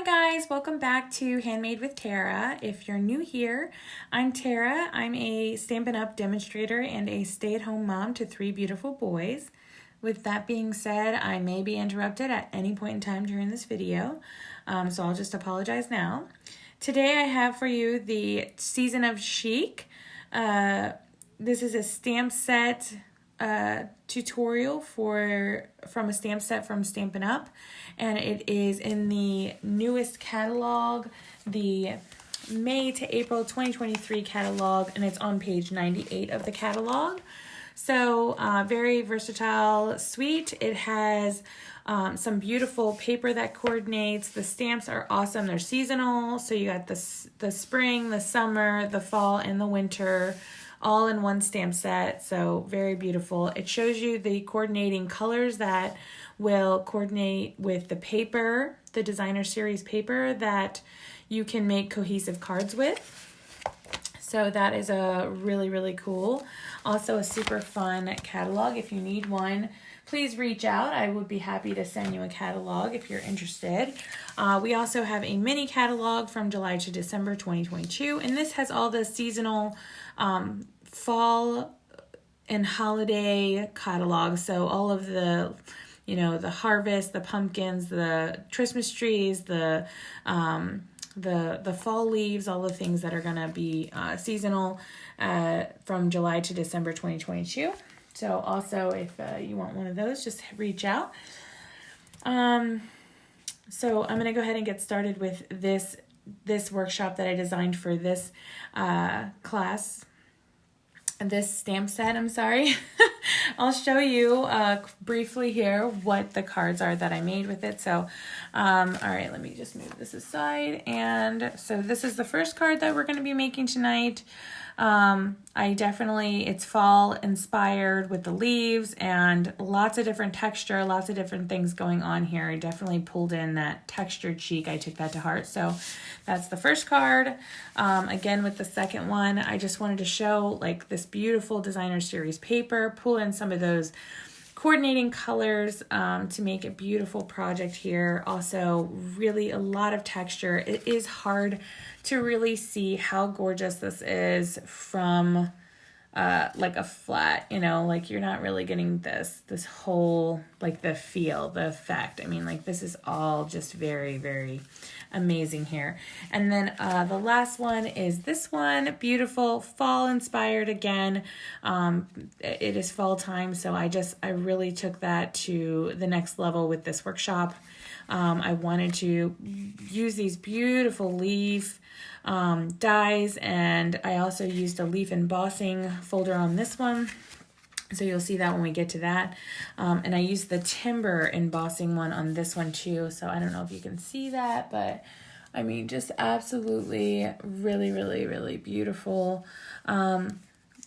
Hi guys, welcome back to Handmade with Tara. If you're new here, I'm Tara. I'm a Stampin' Up demonstrator and a stay-at-home mom to 3 beautiful boys. With that being said, I may be interrupted at any point in time during this video, so I'll just apologize now. Today I have for you the Season of Chic. This is a stamp set tutorial from a stamp set from Stampin' Up, and it is in the newest catalog, the May to April 2023 catalog, and it's on page 98 of the catalog. So very versatile suite. It has some beautiful paper that coordinates. The stamps are awesome. They're seasonal, so you got the spring, the summer, the fall, and the winter all in one stamp set. So very beautiful. It shows you the coordinating colors that will coordinate with the paper, the designer series paper that you can make cohesive cards with. So that is a really cool. Also a super fun catalog. If you need one, please reach out. I would be happy to send you a catalog if you're interested. We also have a mini catalog from July to December 2022, and this has all the seasonal fall and holiday catalogs. So all of the, the harvest, the pumpkins, the Christmas trees, the fall leaves, all the things that are going to be seasonal from July to December 2022. So also if you want one of those, just reach out. So I'm going to go ahead and get started with this workshop that I designed for this class. This stamp set, I'm sorry. I'll show you briefly here what the cards are that I made with it. So, all right, let me just move this aside. And so this is the first card that we're going to be making tonight. It's fall inspired with the leaves and lots of different texture, lots of different things going on here. I definitely pulled in that textured chic. I took that to heart. So that's the first card. Again, with the second one, I just wanted to show like this beautiful designer series paper, pull in some of those coordinating colors to make a beautiful project here. Also, really a lot of texture. It is hard to really see how gorgeous this is from like a flat, like you're not really getting this whole, like the feel, the effect. I mean, like this is all just very amazing here. And then the last one is this one, beautiful, fall inspired again. It is fall time, so I really took that to the next level with this workshop. I wanted to use these beautiful leaf dies, and I also used a leaf embossing folder on this one. So you'll see that when we get to that. And I used the timber embossing one on this one too. So I don't know if you can see that, but I mean, just absolutely really beautiful.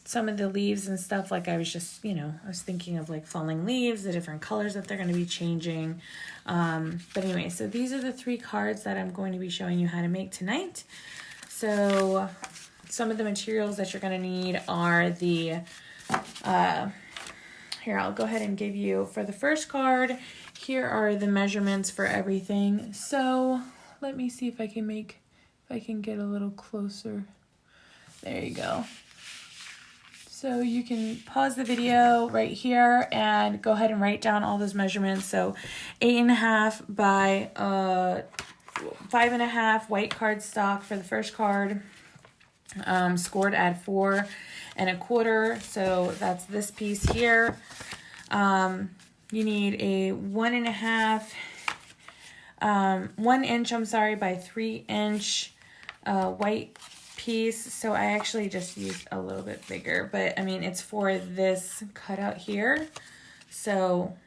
Some of the leaves and stuff, like I was just, I was thinking of like falling leaves, the different colors that they're going to be changing. But anyway, so these are the 3 cards that I'm going to be showing you how to make tonight. So some of the materials that you're going to need are the, here, I'll go ahead and give you, for the first card, here are the measurements for everything. So let me see if I can get a little closer. There you go. So you can pause the video right here and go ahead and write down all those measurements. So 8.5 by 5.5 white cardstock for the first card, scored at 4.25. So that's this piece here. You need a 1 inch, by 3 inch white piece. So I actually just used a little bit bigger, but I mean, it's for this cutout here. So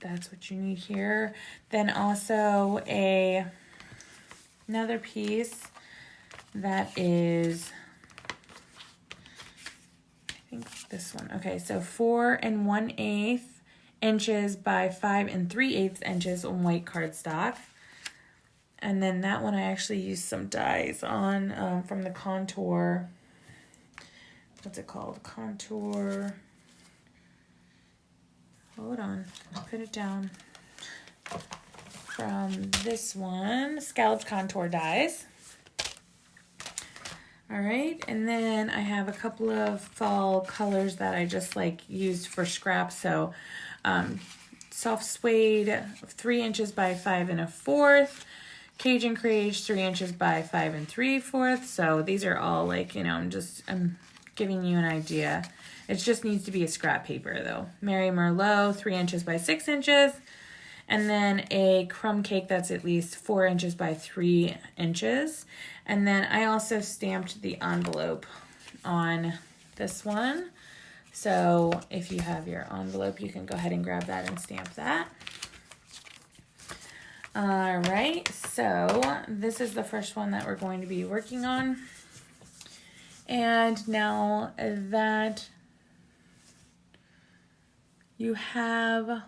that's what you need here. Then also another piece that is, I think this one. Okay, so 4 1/8 inches by 5 3/8 inches on white cardstock. And then that one I actually used some dies on from the contour. What's it called? Contour. Hold on. I'll put it down. from this one, Scalloped Contour Dies. All right, and then I have a couple of fall colors that I just like used for scraps. So soft suede, 3 inches by 5 1/4. Cajun Creage, 3 inches by 5 3/4. So these are all like, you know, I'm giving you an idea. It just needs to be a scrap paper though. Mary Merlot, 3 inches by 6 inches. And then a crumb cake that's at least 4 inches by 3 inches. And then I also stamped the envelope on this one. So if you have your envelope, you can go ahead and grab that and stamp that. All right, so this is the first one that we're going to be working on. And now that you have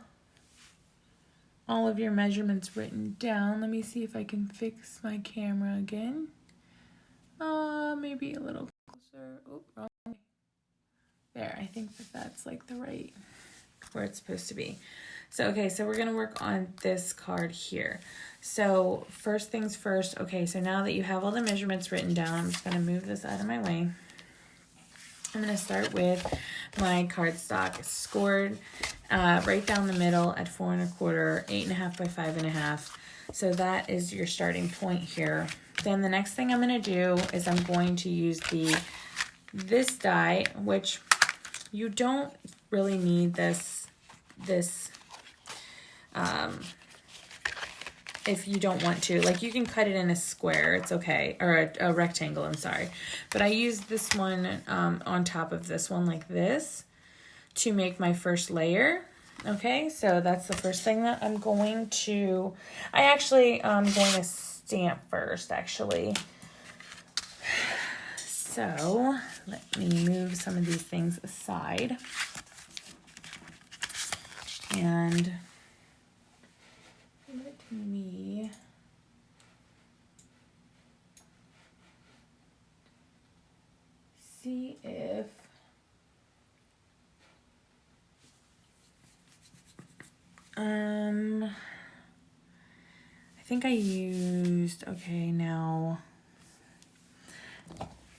all of your measurements written down, let me see if I can fix my camera again. Maybe a little closer. Oh, wrong way. There, I think that's like the right where it's supposed to be. So, okay, so we're gonna work on this card here. So first things first, okay, so now that you have all the measurements written down, I'm just gonna move this out of my way. I'm gonna start with my cardstock. It's scored right down the middle at 4 1/4, 8 1/2 by 5 1/2. So that is your starting point here. Then the next thing I'm gonna do is I'm going to use this die, which you don't really need this if you don't want to. Like, you can cut it in a square, it's okay, or a rectangle, I'm sorry. But I used this one on top of this one like this to make my first layer. Okay, so that's the first thing that I'm going to, I actually am going to stamp first, actually. So let me move some of these things aside. And let me see if I think I used, okay, now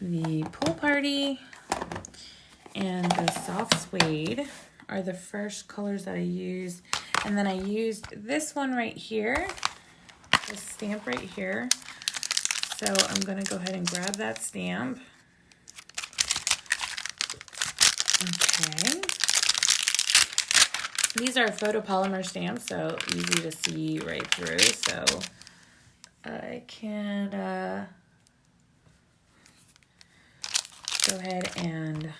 the Pool Party and the Soft Suede are the first colors that I used. And then I used this one right here, this stamp right here. So I'm gonna go ahead and grab that stamp. Okay. These are photopolymer stamps, so easy to see right through. So I can go ahead and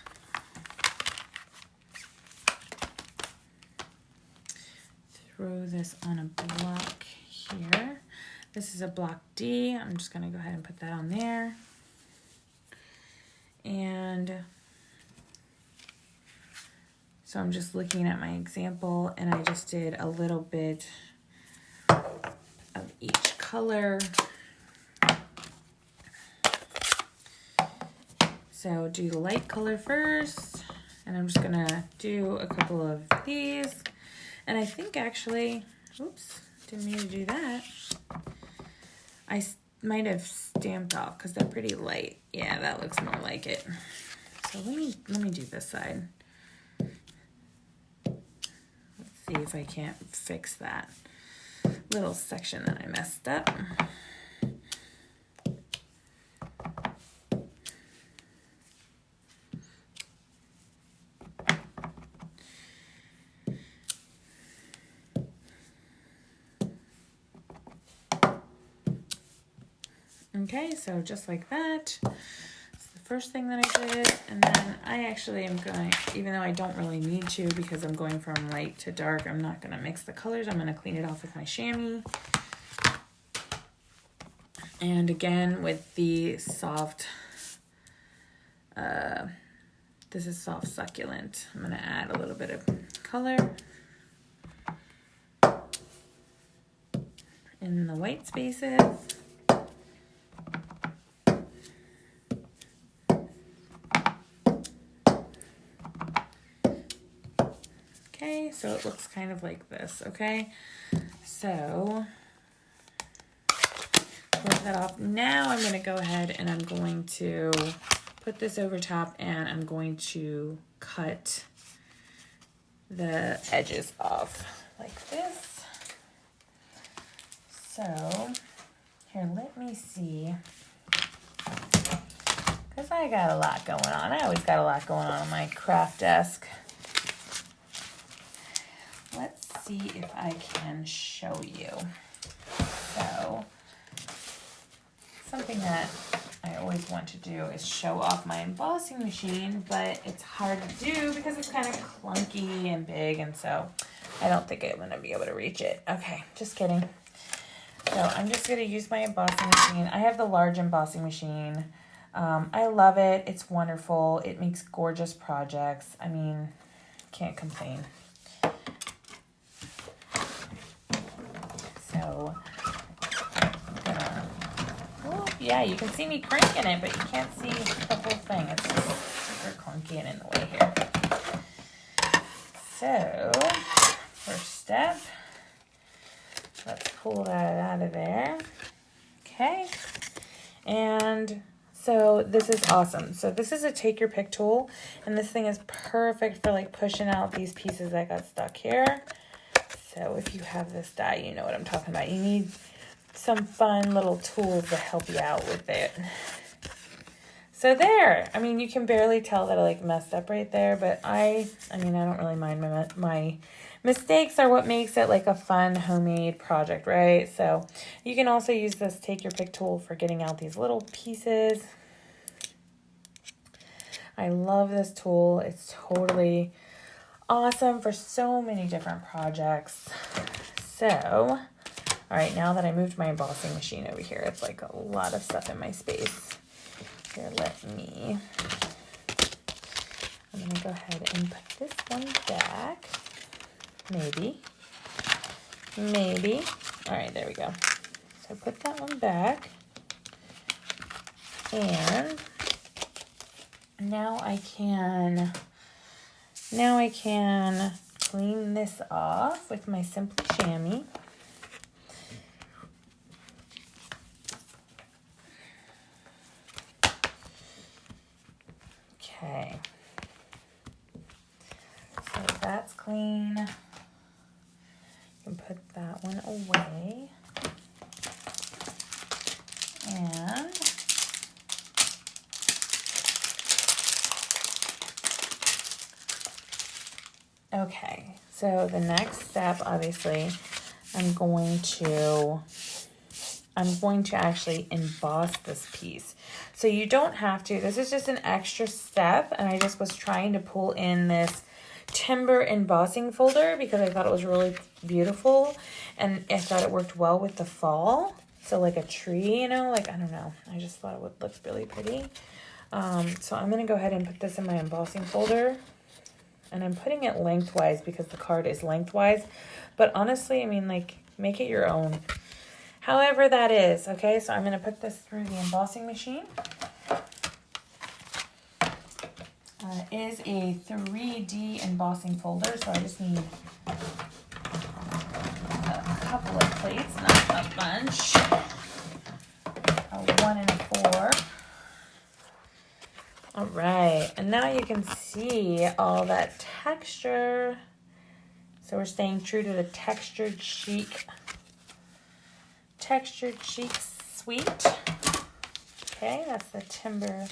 throw this on a block here. This is a block D. I'm just gonna go ahead and put that on there. And so I'm just looking at my example, and I just did a little bit of each color. So do the light color first, and I'm just gonna do a couple of these. And I think actually, oops, didn't mean to do that. I might have stamped off because they're pretty light. Yeah, that looks more like it. So let me do this side. Let's see if I can't fix that little section that I messed up. Okay, so just like that. That's the first thing that I did. And then I actually am going, even though I don't really need to because I'm going from light to dark, I'm not going to mix the colors. I'm going to clean it off with my chamois. And again, with the soft, this is soft succulent. I'm going to add a little bit of color in the white spaces. Okay, so it looks kind of like this, okay? So that off. Now I'm going to go ahead and I'm going to put this over top and I'm going to cut the edges off like this. So here, let me see, because I got a lot going on. I always got a lot going on my craft desk. Let's see if I can show you. So something that I always want to do is show off my embossing machine, but it's hard to do because it's kind of clunky and big, and so I don't think I'm going to be able to reach it. Okay, just kidding. So I'm just going to use my embossing machine. I have the large embossing machine. I love it. It's wonderful. It makes gorgeous projects. I mean, can't complain. So yeah, you can see me cranking it, but you can't see the whole thing. It's just super clunky and in the way here. So, first step, let's pull that out of there. Okay, and so this is awesome. So this is a take your pick tool, and this thing is perfect for like pushing out these pieces that got stuck here. So if you have this die, you know what I'm talking about. You need some fun little tools to help you out with it. So there, I mean, you can barely tell that I like messed up right there, but I mean, I don't really mind my mistakes are what makes it like a fun homemade project, right? So you can also use this take your pick tool for getting out these little pieces. I love this tool. It's totally awesome for so many different projects. So all right, now that I moved my embossing machine over here, it's like a lot of stuff in my space. Here, I'm gonna go ahead and put this one back. Maybe. All right, there we go. So put that one back. And now I can clean this off with my Simply Chamois. Okay, so that's clean. You can put that one away. And okay, so the next step, obviously, I'm going to actually emboss this piece. So you don't have to. This is just an extra step, and I just was trying to pull in this timber embossing folder because I thought it was really beautiful, and I thought it worked well with the fall. So like a tree, you know, like, I don't know. I just thought it would look really pretty. So I'm going to go ahead and put this in my embossing folder, and I'm putting it lengthwise because the card is lengthwise. But honestly, I mean, like, make it your own. However that is, okay? So I'm going to put this through the embossing machine. It is a 3D embossing folder, so I just need a couple of plates, not a bunch. A 1 and a 4. All right, and now you can see all that texture. So we're staying true to the textured chic suite. Okay, that's the timber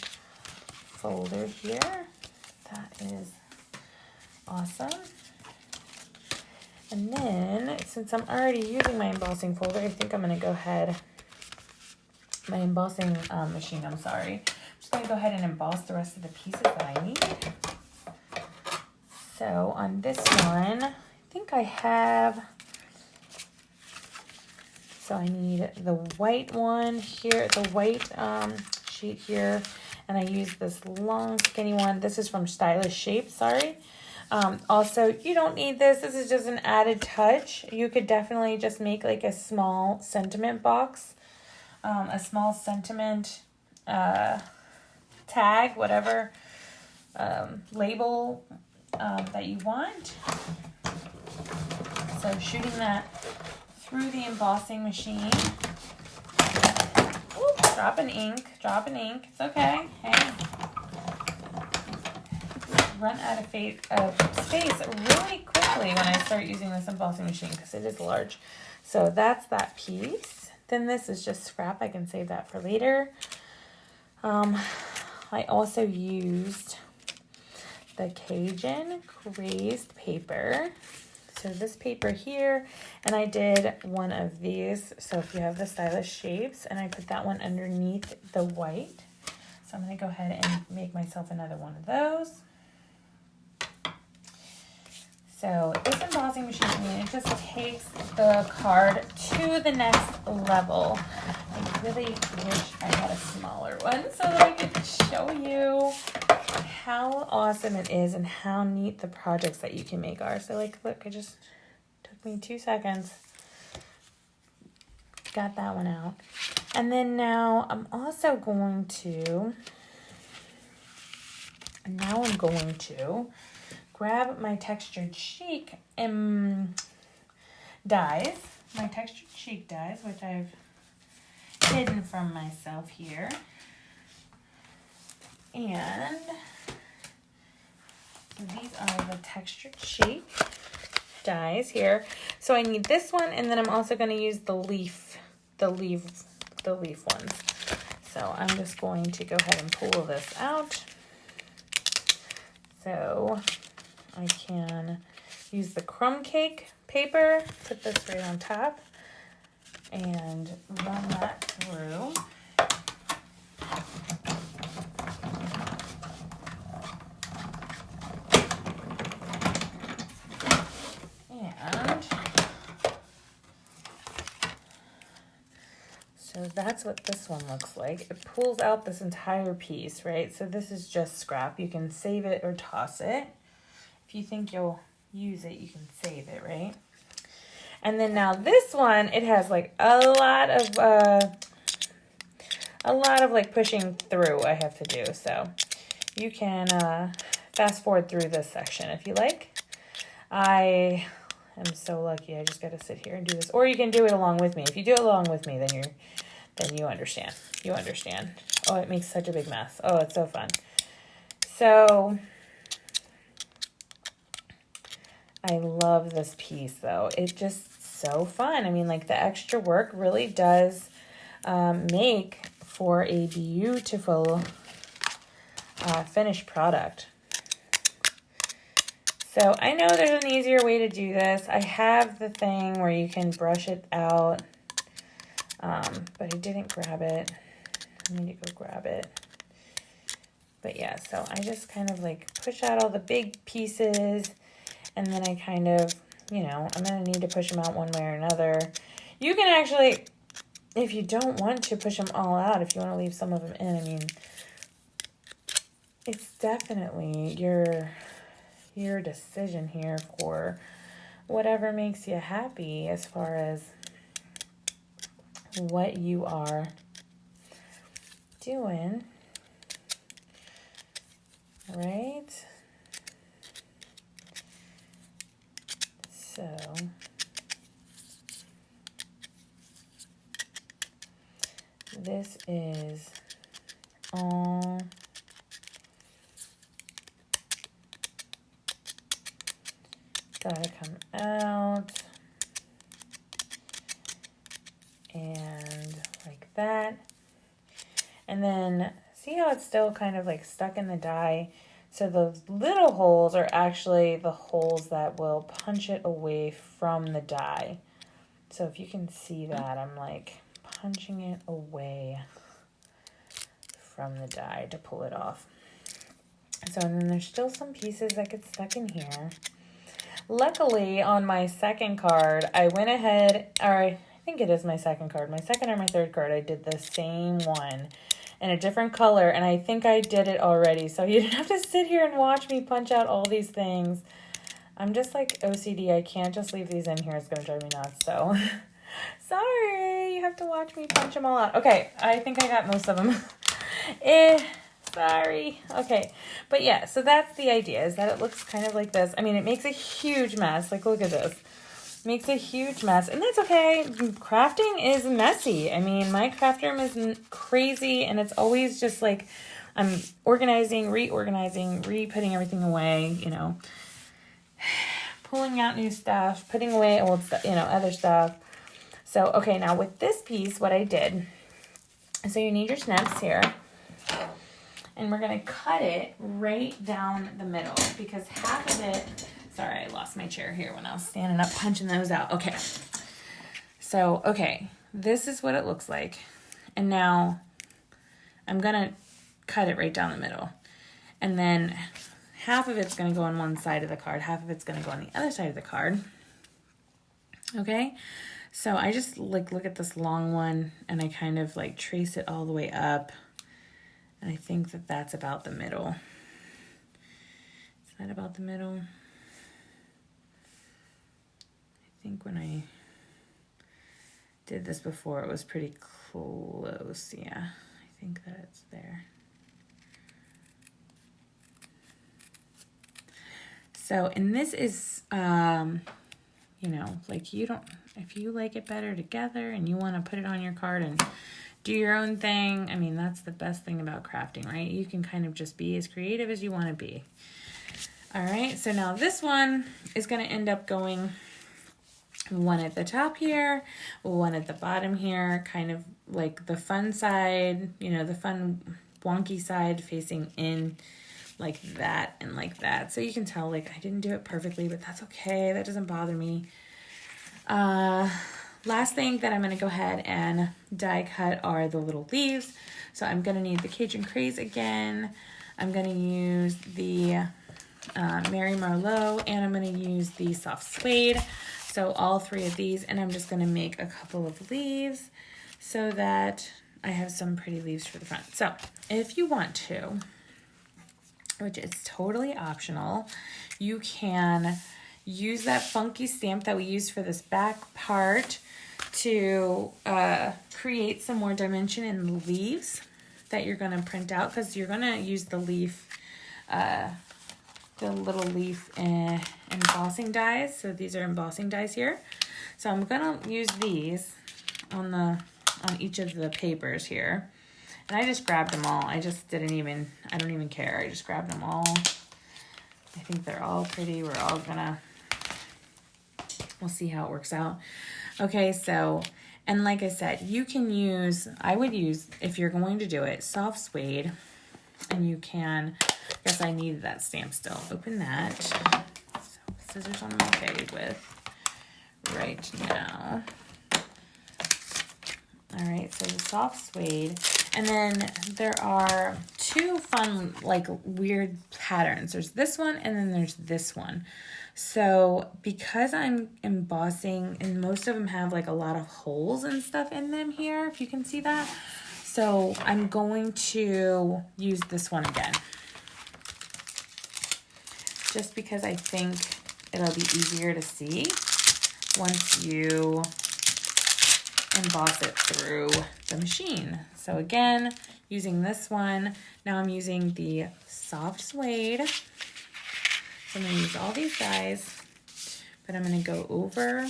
folder here. That is awesome. And then, since I'm already using my embossing folder, I think I'm going to go ahead, my embossing machine, I'm sorry. I'm just going to go ahead and emboss the rest of the pieces that I need. So on this one, I think I have, so I need the white one here, the white sheet here, and I use this long skinny one. This is from Stylish Shape, sorry. Also, you don't need this. This is just an added touch. You could definitely just make like a small sentiment box, a small sentiment tag, whatever label that you want. So shooting that through the embossing machine. dropping ink, it's okay, hey. Run out of space really quickly when I start using this embossing machine because it is large. So that's that piece. Then this is just scrap. I can save that for later. I also used the Cajun crazed paper. So this paper here, and I did one of these. So if you have the stylish shapes, and I put that one underneath the white. So I'm going to go ahead and make myself another one of those. So this embossing machine, I mean, it just takes the card to the next level. I really wish I had a smaller one so that I could show you how awesome it is and how neat the projects that you can make are. So like, look, it just took me 2 seconds. Got that one out. And then now I'm also going to, grab my textured chic dies, which I've hidden from myself here. And so these are the textured chic dies here. So I need this one, and then I'm also going to use the leaf ones. So I'm just going to go ahead and pull this out. So I can use the crumb cake paper, put this right on top, and run that through. And so that's what this one looks like. It pulls out this entire piece, right? So this is just scrap. You can save it or toss it. If you think you'll use it, you can save it, right? And then now this one, it has like a lot of like pushing through I have to do. So you can fast forward through this section if you like. I am so lucky. I just got to sit here and do this. Or you can do it along with me. If you do it along with me, then you understand. You understand. Oh, it makes such a big mess. Oh, it's so fun. So I love this piece though. It's just so fun. I mean, like the extra work really does make for a beautiful finished product. So I know there's an easier way to do this. I have the thing where you can brush it out, but I didn't grab it. I need to go grab it. But yeah, so I just kind of like push out all the big pieces, and then I kind of, I'm going to need to push them out one way or another. You can actually, if you don't want to push them all out, if you want to leave some of them in, I mean, it's definitely your decision here for whatever makes you happy as far as what you are doing, right? So this is all gotta come out, and like that. And then see how it's still kind of like stuck in the die? So those little holes are actually the holes that will punch it away from the die. So if you can see that, I'm like punching it away from the die to pull it off. So and then there's still some pieces that get stuck in here. Luckily, on my second card, I went ahead, or I think it is my second card, my second or my third card, I did the same one in a different color, and I think I did it already, so you didn't have to sit here and watch me punch out all these things. I'm just like OCD. I can't just leave these in here. It's going to drive me nuts, so sorry. You have to watch me punch them all out. Okay, I think I got most of them. Sorry. Okay, but yeah, so that's the idea, is that it looks kind of like this. I mean, it makes a huge mess. Like, look at this. makes a huge mess, and that's okay. Crafting is messy. I mean, my craft room is crazy, and it's always just like I'm organizing, reorganizing, putting everything away, you know, pulling out new stuff, putting away old stuff, you know, other stuff. So, okay, now with this piece, what I did, so you need your snips here, and we're going to cut it right down the middle because half of it, sorry, I lost my chair here when I was standing up punching those out. Okay, so, okay, this is what it looks like, and now I'm going to cut it right down the middle, and then half of it's going to go on one side of the card, half of it's going to go on the other side of the card. Okay, so I just like look at this long one and I kind of like trace it all the way up, and I think that that's about the middle. Is that about the middle? I think when I did this before it was pretty close. Yeah, I think that it's there. So, and this is, you know, like you don't, if you like it better together and you want to put it on your card and do your own thing, I mean, that's the best thing about crafting, right? You can kind of just be as creative as you want to be. All right, so now this one is going to end up going one at the top here, one at the bottom here, kind of like the fun side, you know, the fun wonky side facing in like that and like that. So you can tell like I didn't do it perfectly, but that's okay. That doesn't bother me. Last thing that I'm going to go ahead and die cut are the little leaves. So I'm going to need the Cajun Craze again. I'm going to use the Mary Marlowe, and I'm going to use the Soft Suede. So all three of these, and I'm just going to make a couple of leaves so that I have some pretty leaves for the front. So if you want to, which is totally optional, you can use that funky stamp that we used for this back part to create some more dimension in the leaves that you're going to print out, because you're going to use the leaf, the little leaf embossing dies. So these are embossing dies here. So I'm going to use these on each of the papers here. And I just grabbed them all. I don't even care. I just grabbed them all. I think they're all pretty. We'll see how it works out. Okay, so, and like I said, I would use, if you're going to do it, soft suede. And you can, I guess I needed that stamp still. Open that. So, scissors on my face with right now. All right, so the soft suede. And then there are two fun, like weird patterns. There's this one and then there's this one. So because I'm embossing, and most of them have like a lot of holes and stuff in them here, if you can see that. So I'm going to use this one again. Just because I think it'll be easier to see once you emboss it through the machine. So again, using this one, now I'm using the soft suede. So I'm going to use all these dies, but I'm going to go over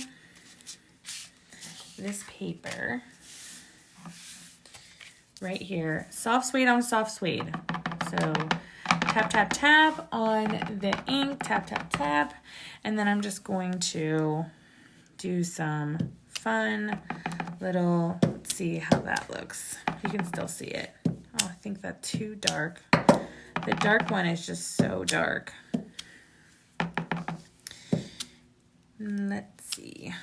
this paper right here. Soft suede on soft suede. So tap, tap, tap on the ink, tap, tap, tap. And then I'm just going to do some fun little, let's see how that looks. You can still see it. Oh, I think that's too dark. The dark one is just so dark. Let's see.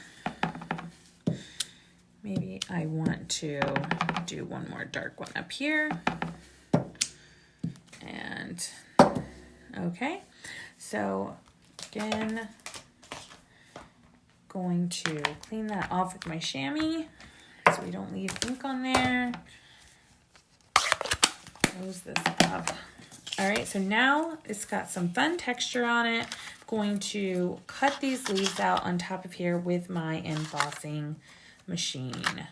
Maybe I want to do one more dark one up here. And, okay. So, again, going to clean that off with my chamois so we don't leave ink on there. Close this up. All right, so now it's got some fun texture on it. I'm going to cut these leaves out on top of here with my embossing machine.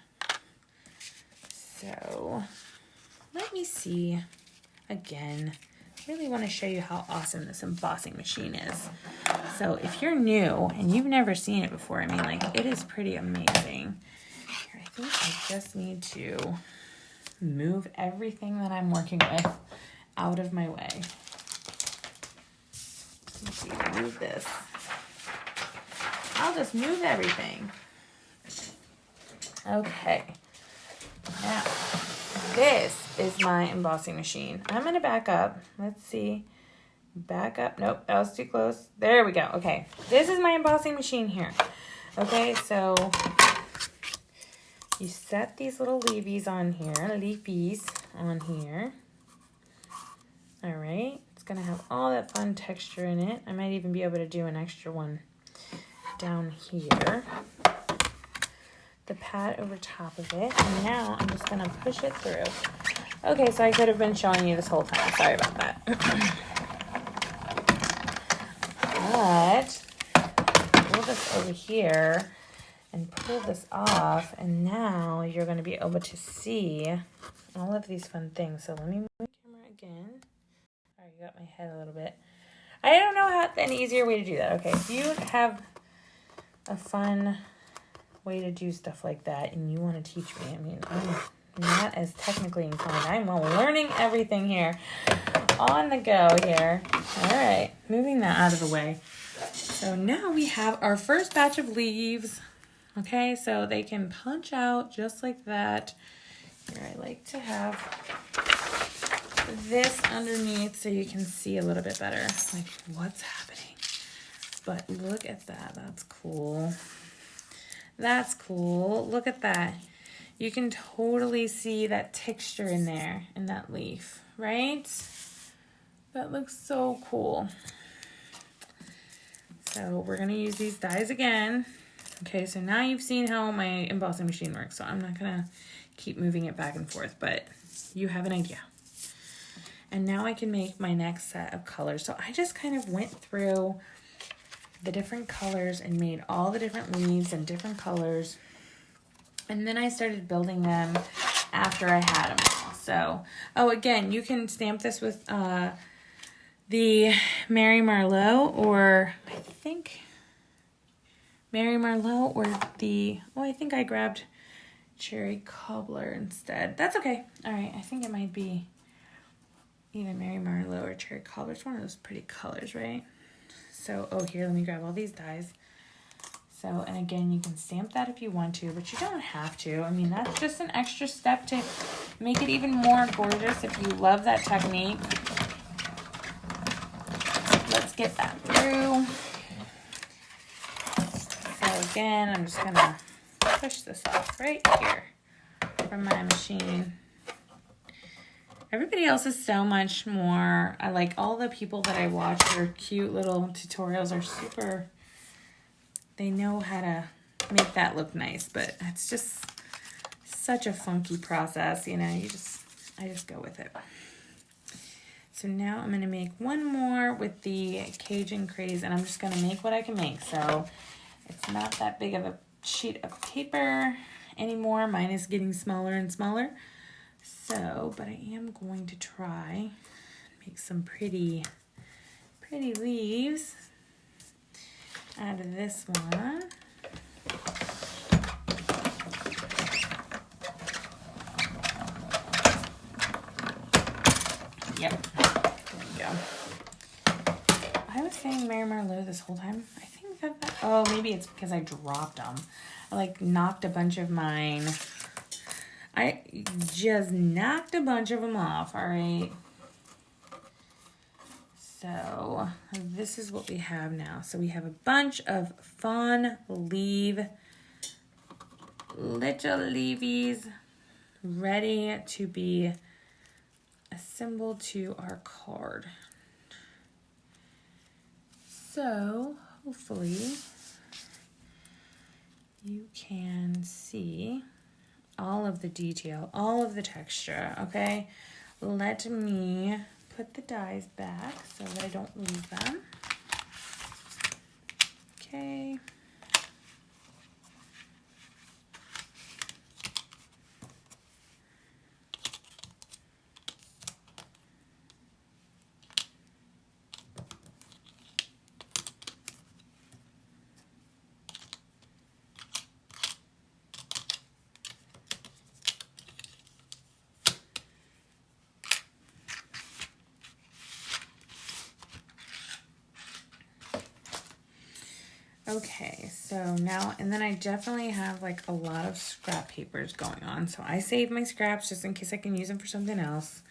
So let me see again really want to show you how awesome this embossing machine is. So if you're new and you've never seen it before, I mean, like, it is pretty amazing. Here, I think I just need to move everything that I'm working with out of my way. Let's see, move this. I'll just move everything. Okay. Now, this is my embossing machine. I'm going to back up. Let's see. Back up. Nope, that was too close. There we go. Okay. This is my embossing machine here. Okay, so you set these little leafies on here. All right. It's going to have all that fun texture in it. I might even be able to do an extra one down here. The pad over top of it, and now I'm just going to push it through. Okay, so I could have been showing you this whole time. Sorry about that. But pull this over here and pull this off, and now you're going to be able to see all of these fun things. So let me move the camera again. Sorry, you got my head a little bit. I don't know how an easier way to do that. Okay, if you have a fun way to do stuff like that and you want to teach me, I mean, I'm not as technically inclined. I'm learning everything here on the go here. All right, moving that out of the way. So now we have our first batch of leaves. Okay, so they can punch out just like that. Here, I like to have this underneath so you can see a little bit better, like what's happening. But look at that, that's cool. That's cool. Look at that. You can totally see that texture in there, in that leaf, right? That looks so cool. So we're going to use these dies again. Okay, so now you've seen how my embossing machine works. So I'm not going to keep moving it back and forth, but you have an idea. And now I can make my next set of colors. So I just kind of went through the different colors and made all the different leaves and different colors, and then I started building them after I had them all. So, oh, again, you can stamp this with the Mary Marlowe, or I think Mary Marlowe, or the, oh, I think I grabbed Cherry Cobbler instead. That's okay. All right, I think it might be either Mary Marlowe or Cherry Cobbler. It's one of those pretty colors, right? So, oh, here, let me grab all these dies. So, and again, you can stamp that if you want to, but you don't have to. I mean, that's just an extra step to make it even more gorgeous if you love that technique. Let's get that through. So again, I'm just gonna push this off right here from my machine. Everybody else is so much more, I like all the people that I watch, their cute little tutorials are super, they know how to make that look nice, but it's just such a funky process, you know, I just go with it. So now I'm gonna make one more with the Cajun Craze, and I'm just gonna make what I can make. So it's not that big of a sheet of paper anymore. Mine is getting smaller and smaller. So, but I am going to try make some pretty leaves out of this one. Yep, there we go. I was saying Mary Marlowe this whole time. I think that, oh, maybe it's because I dropped them. I like knocked a bunch of mine. I just knocked a bunch of them off, all right? So this is what we have now. So we have a bunch of fun little leavies ready to be assembled to our card. So hopefully you can see all of the detail, all of the texture, okay? Let me put the dies back so that I don't lose them. Okay. Okay, so now, and then I definitely have like a lot of scrap papers going on. So I save my scraps just in case I can use them for something else.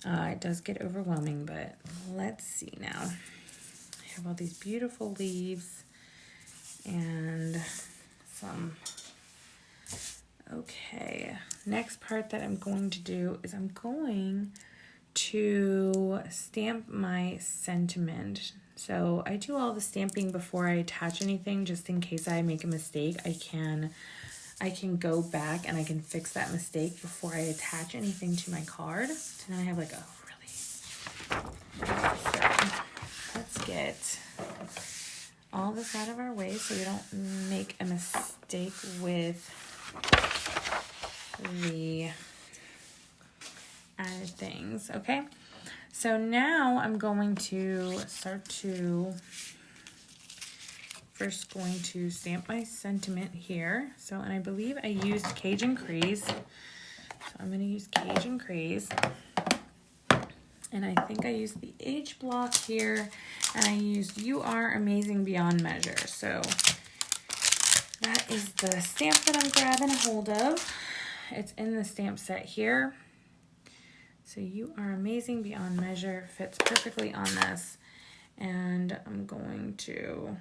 It does get overwhelming, but let's see now. I have all these beautiful leaves and some. Okay, next part that I'm going to do is I'm going to stamp my sentiment. So I do all the stamping before I attach anything, just in case I make a mistake. I can go back and I can fix that mistake before I attach anything to my card. So now I have like a so let's get all this out of our way so we don't make a mistake with the added things. Okay, so now I'm going to first going to stamp my sentiment here. So, and I believe I used Cajun Crease, so I'm going to use Cajun Crease, and I think I used the H block here, and I used You Are Amazing Beyond Measure. So that is the stamp that I'm grabbing a hold of. It's in the stamp set here. So You Are Amazing Beyond Measure fits perfectly on this. And I'm going to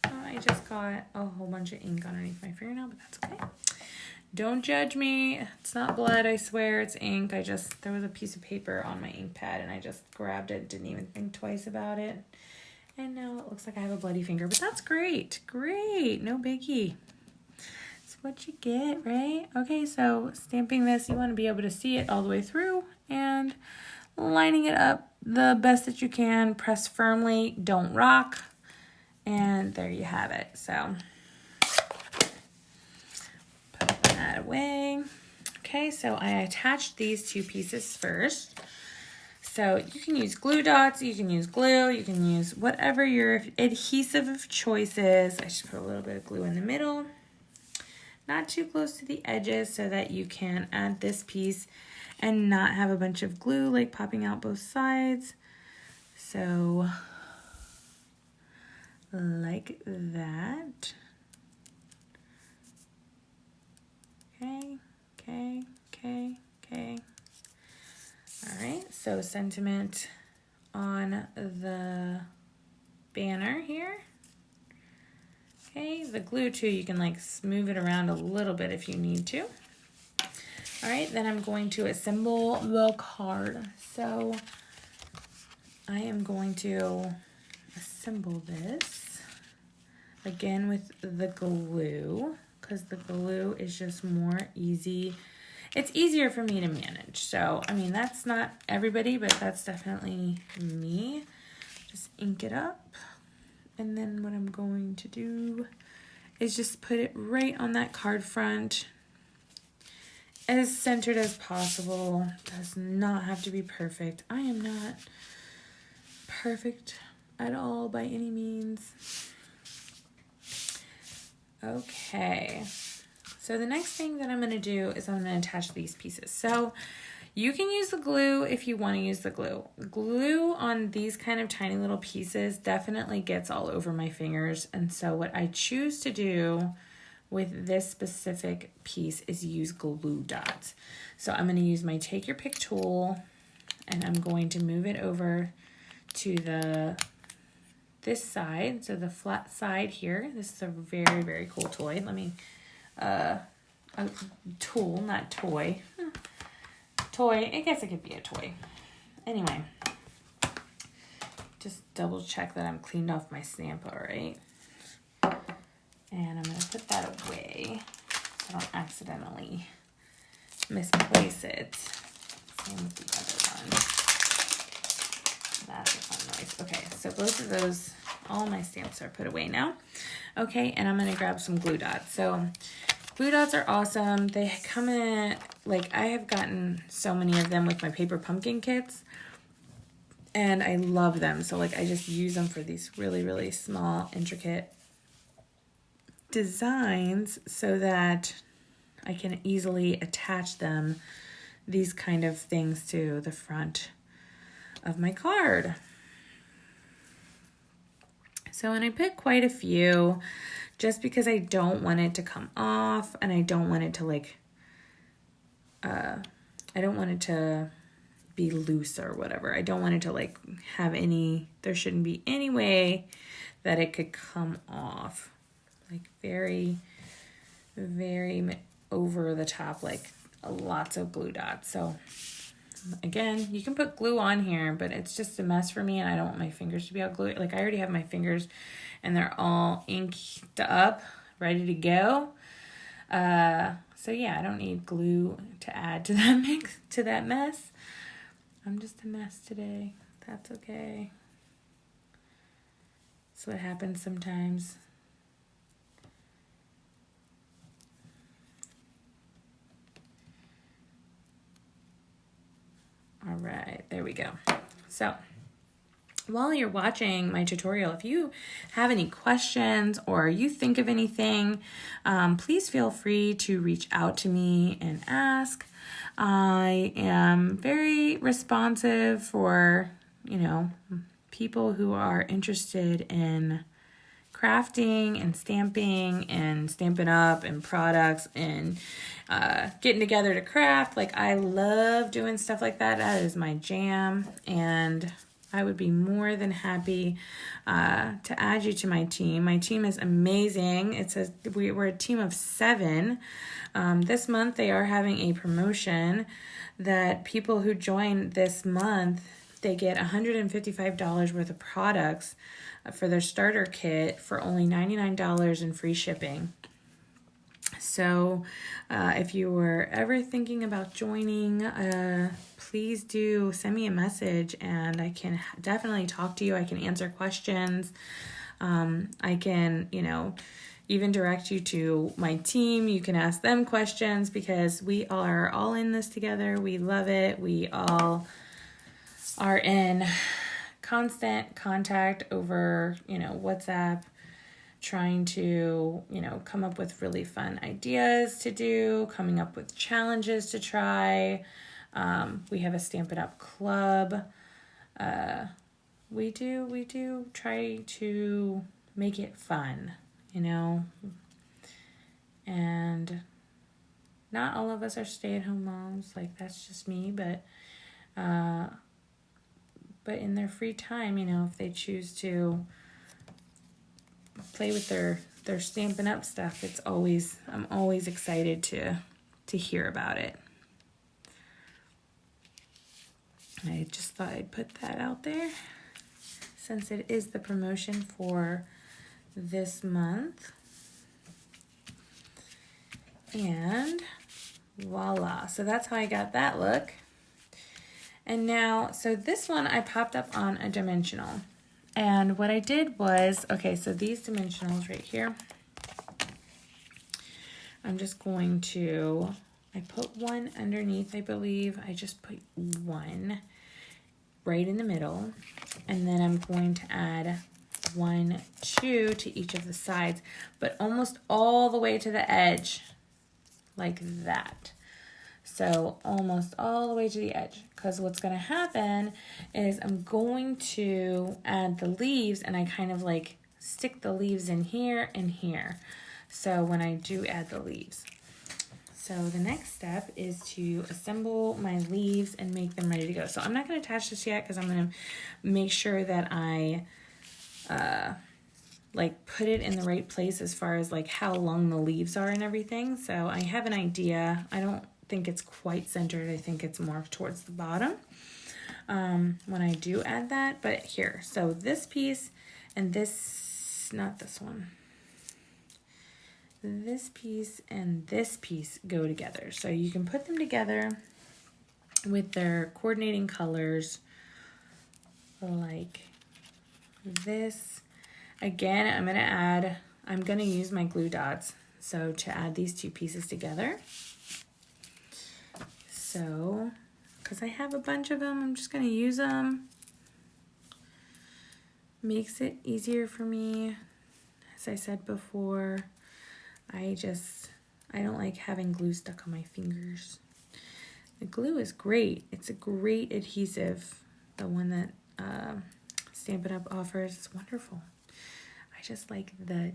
I just got a whole bunch of ink underneath my fingernail, but that's okay. Don't judge me. It's not blood, I swear. It's ink. There was a piece of paper on my ink pad and I just grabbed it, didn't even think twice about it. And now it looks like I have a bloody finger, but that's great. Great, no biggie. It's what you get, right? Okay, so stamping this, you want to be able to see it all the way through and lining it up the best that you can. Press firmly, don't rock. And there you have it. So put that away. Okay, so I attached these two pieces first. So you can use glue dots, you can use glue, you can use whatever your adhesive of choice is. I just put a little bit of glue in the middle, not too close to the edges, so that you can add this piece and not have a bunch of glue like popping out both sides. So like that. Okay, okay, okay, okay. All right, so sentiment on the banner here. Okay, the glue too, you can like move it around a little bit if you need to. All right, then I'm going to assemble the card. So I am going to assemble this again with the glue, because the glue is just more easy. It's easier for me to manage. So, I mean, that's not everybody, but that's definitely me. Just ink it up. And then what I'm going to do is just put it right on that card front, as centered as possible. Does not have to be perfect. I am not perfect at all by any means. Okay, so the next thing that I'm going to do is I'm going to attach these pieces. So you can use the glue if you want to use the glue. Glue on these kind of tiny little pieces definitely gets all over my fingers. And so what I choose to do with this specific piece is use glue dots. So I'm going to use my take your pick tool, and I'm going to move it over to this side, so the flat side here. This is a very, very cool toy. Let me, a tool, not toy. Toy, I guess it could be a toy. Anyway, just double check that I'm cleaned off my stamp, all right? And I'm gonna put that away so I don't accidentally misplace it. Same with the other one. That's a fun noise. Okay, so both of those, all my stamps are put away now. Okay, and I'm gonna grab some glue dots. So glue dots are awesome. They come in, like, I have gotten so many of them with my paper pumpkin kits, and I love them. So like I just use them for these really, really small, intricate designs so that I can easily attach them, these kind of things, to the front of my card. So, and I picked quite a few just because I don't want it to come off, and I don't want it to like, I don't want it to be loose or whatever. I don't want it to like have any, there shouldn't be any way that it could come off. Like very, very over the top, like lots of glue dots. So again, you can put glue on here, but it's just a mess for me, and I don't want my fingers to be out glued. Like I already have my fingers and they're all inked up, ready to go. So yeah, I don't need glue to add to that mix, to that mess. I'm just a mess today. That's okay. That's what happens sometimes. All right, there we go. So while you're watching my tutorial, if you have any questions or you think of anything, please feel free to reach out to me and ask. I am very responsive for, you know, people who are interested in crafting and stamping and Stampin' Up and products and getting together to craft. Like I love doing stuff like that. That is my jam, and I would be more than happy to add you to my team. My team is amazing. We're a team of 7. This month they are having a promotion that people who join this month, they get $155 worth of products for their starter kit for only $99 and free shipping. So if you were ever thinking about joining, please do send me a message, and I can definitely talk to you. I can answer questions. I can, you know, even direct you to my team. You can ask them questions because we are all in this together. We love it. We all are in constant contact over, you know, WhatsApp, trying to, you know, come up with really fun ideas to do, coming up with challenges to try. We have a Stampin' Up club. We do try to make it fun, you know, and not all of us are stay-at-home moms. Like that's just me, but in their free time, you know, if they choose to play with their Stampin' Up stuff, I'm always excited to hear about it. I just thought I'd put that out there since it is the promotion for this month. And voila. So that's how I got that look. And now, so this one I popped up on a dimensional. And what I did was, okay, so these dimensionals right here, I'm just going to, I put one underneath, I believe. I just put one right in the middle. And then I'm going to add 1, 2 to each of the sides, but almost all the way to the edge, like that. So almost all the way to the edge, because what's going to happen is I'm going to add the leaves, and I kind of like stick the leaves in here and here. So when I do add the leaves. So the next step is to assemble my leaves and make them ready to go. So I'm not going to attach this yet because I'm going to make sure that I like put it in the right place as far as like how long the leaves are and everything. So I have an idea. I don't think it's quite centered. I think it's more towards the bottom when I do add that. But here, so this piece and this, not this one, this piece and this piece go together. So you can put them together with their coordinating colors like this. Again, I'm going to use my glue dots. So to add these two pieces together. So, because I have a bunch of them, I'm just going to use them. Makes it easier for me. As I said before, I don't like having glue stuck on my fingers. The glue is great. It's a great adhesive, the one that Stampin' Up offers. It's wonderful. I just like the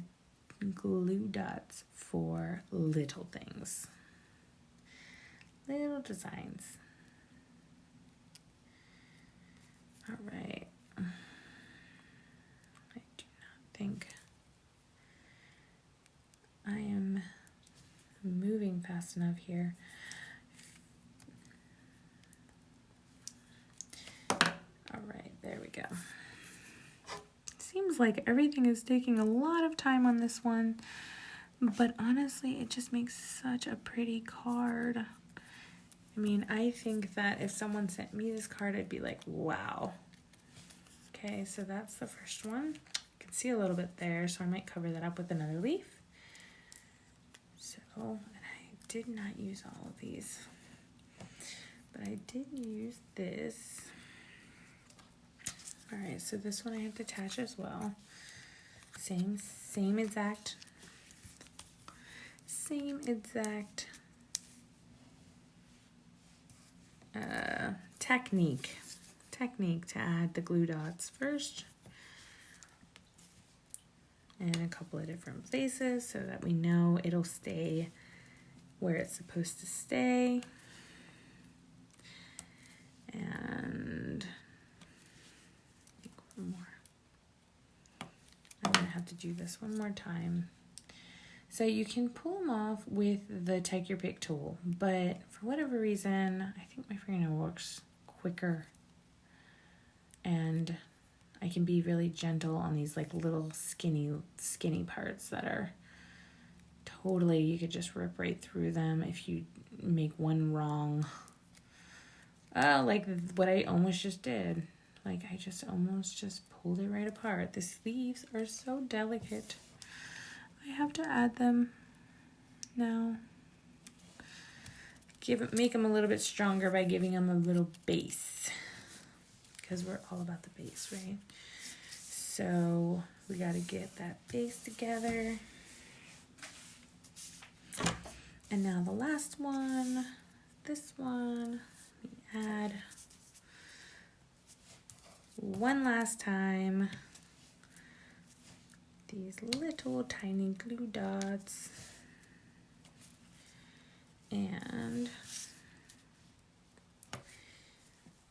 glue dots for little things. Little designs. All right. I do not think I am moving fast enough here. All right, there we go. Seems like everything is taking a lot of time on this one, but honestly, it just makes such a pretty card. I mean, I think that if someone sent me this card, I'd be like, wow. Okay, so that's the first one. You can see a little bit there, so I might cover that up with another leaf. So, and I did not use all of these, but I did use this. All right, so this one I have to attach as well. Same exact technique to add the glue dots first, and a couple of different places so that we know it'll stay where it's supposed to stay. And one more. I'm gonna have to do this one more time. So you can pull them off with the Take Your Pick tool, but for whatever reason, I think my fingernail works quicker, and I can be really gentle on these like little skinny parts that are totally, you could just rip right through them if you make one wrong. Like what I almost just did. Like I just almost just pulled it right apart. The sleeves are so delicate. I have to add them now. Make them a little bit stronger by giving them a little base, because we're all about the base, right? So we got to get that base together. And now the last one, this one, we add one last time these little tiny glue dots, and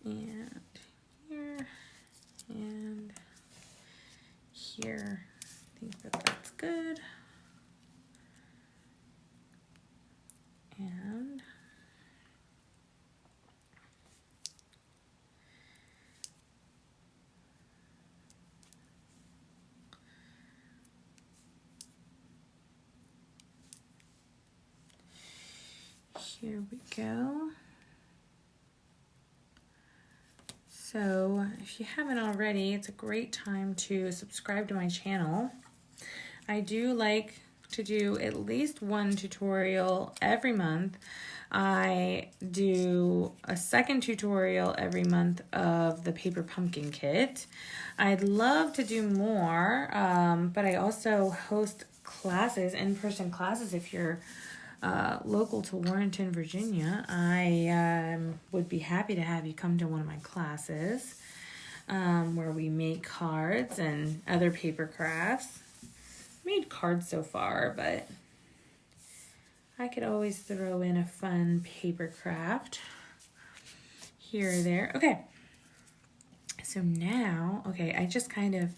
here and here. I think that that's good. And here we go. So if you haven't already, it's a great time to subscribe to my channel. I do like to do at least one tutorial every month. I do a second tutorial every month of the paper pumpkin kit. I'd love to do more, but I also host classes, in-person classes. If you're local to Warrenton, Virginia, I would be happy to have you come to one of my classes where we make cards and other paper crafts. Made cards so far, but I could always throw in a fun paper craft here or there. Okay, so now, okay, I just kind of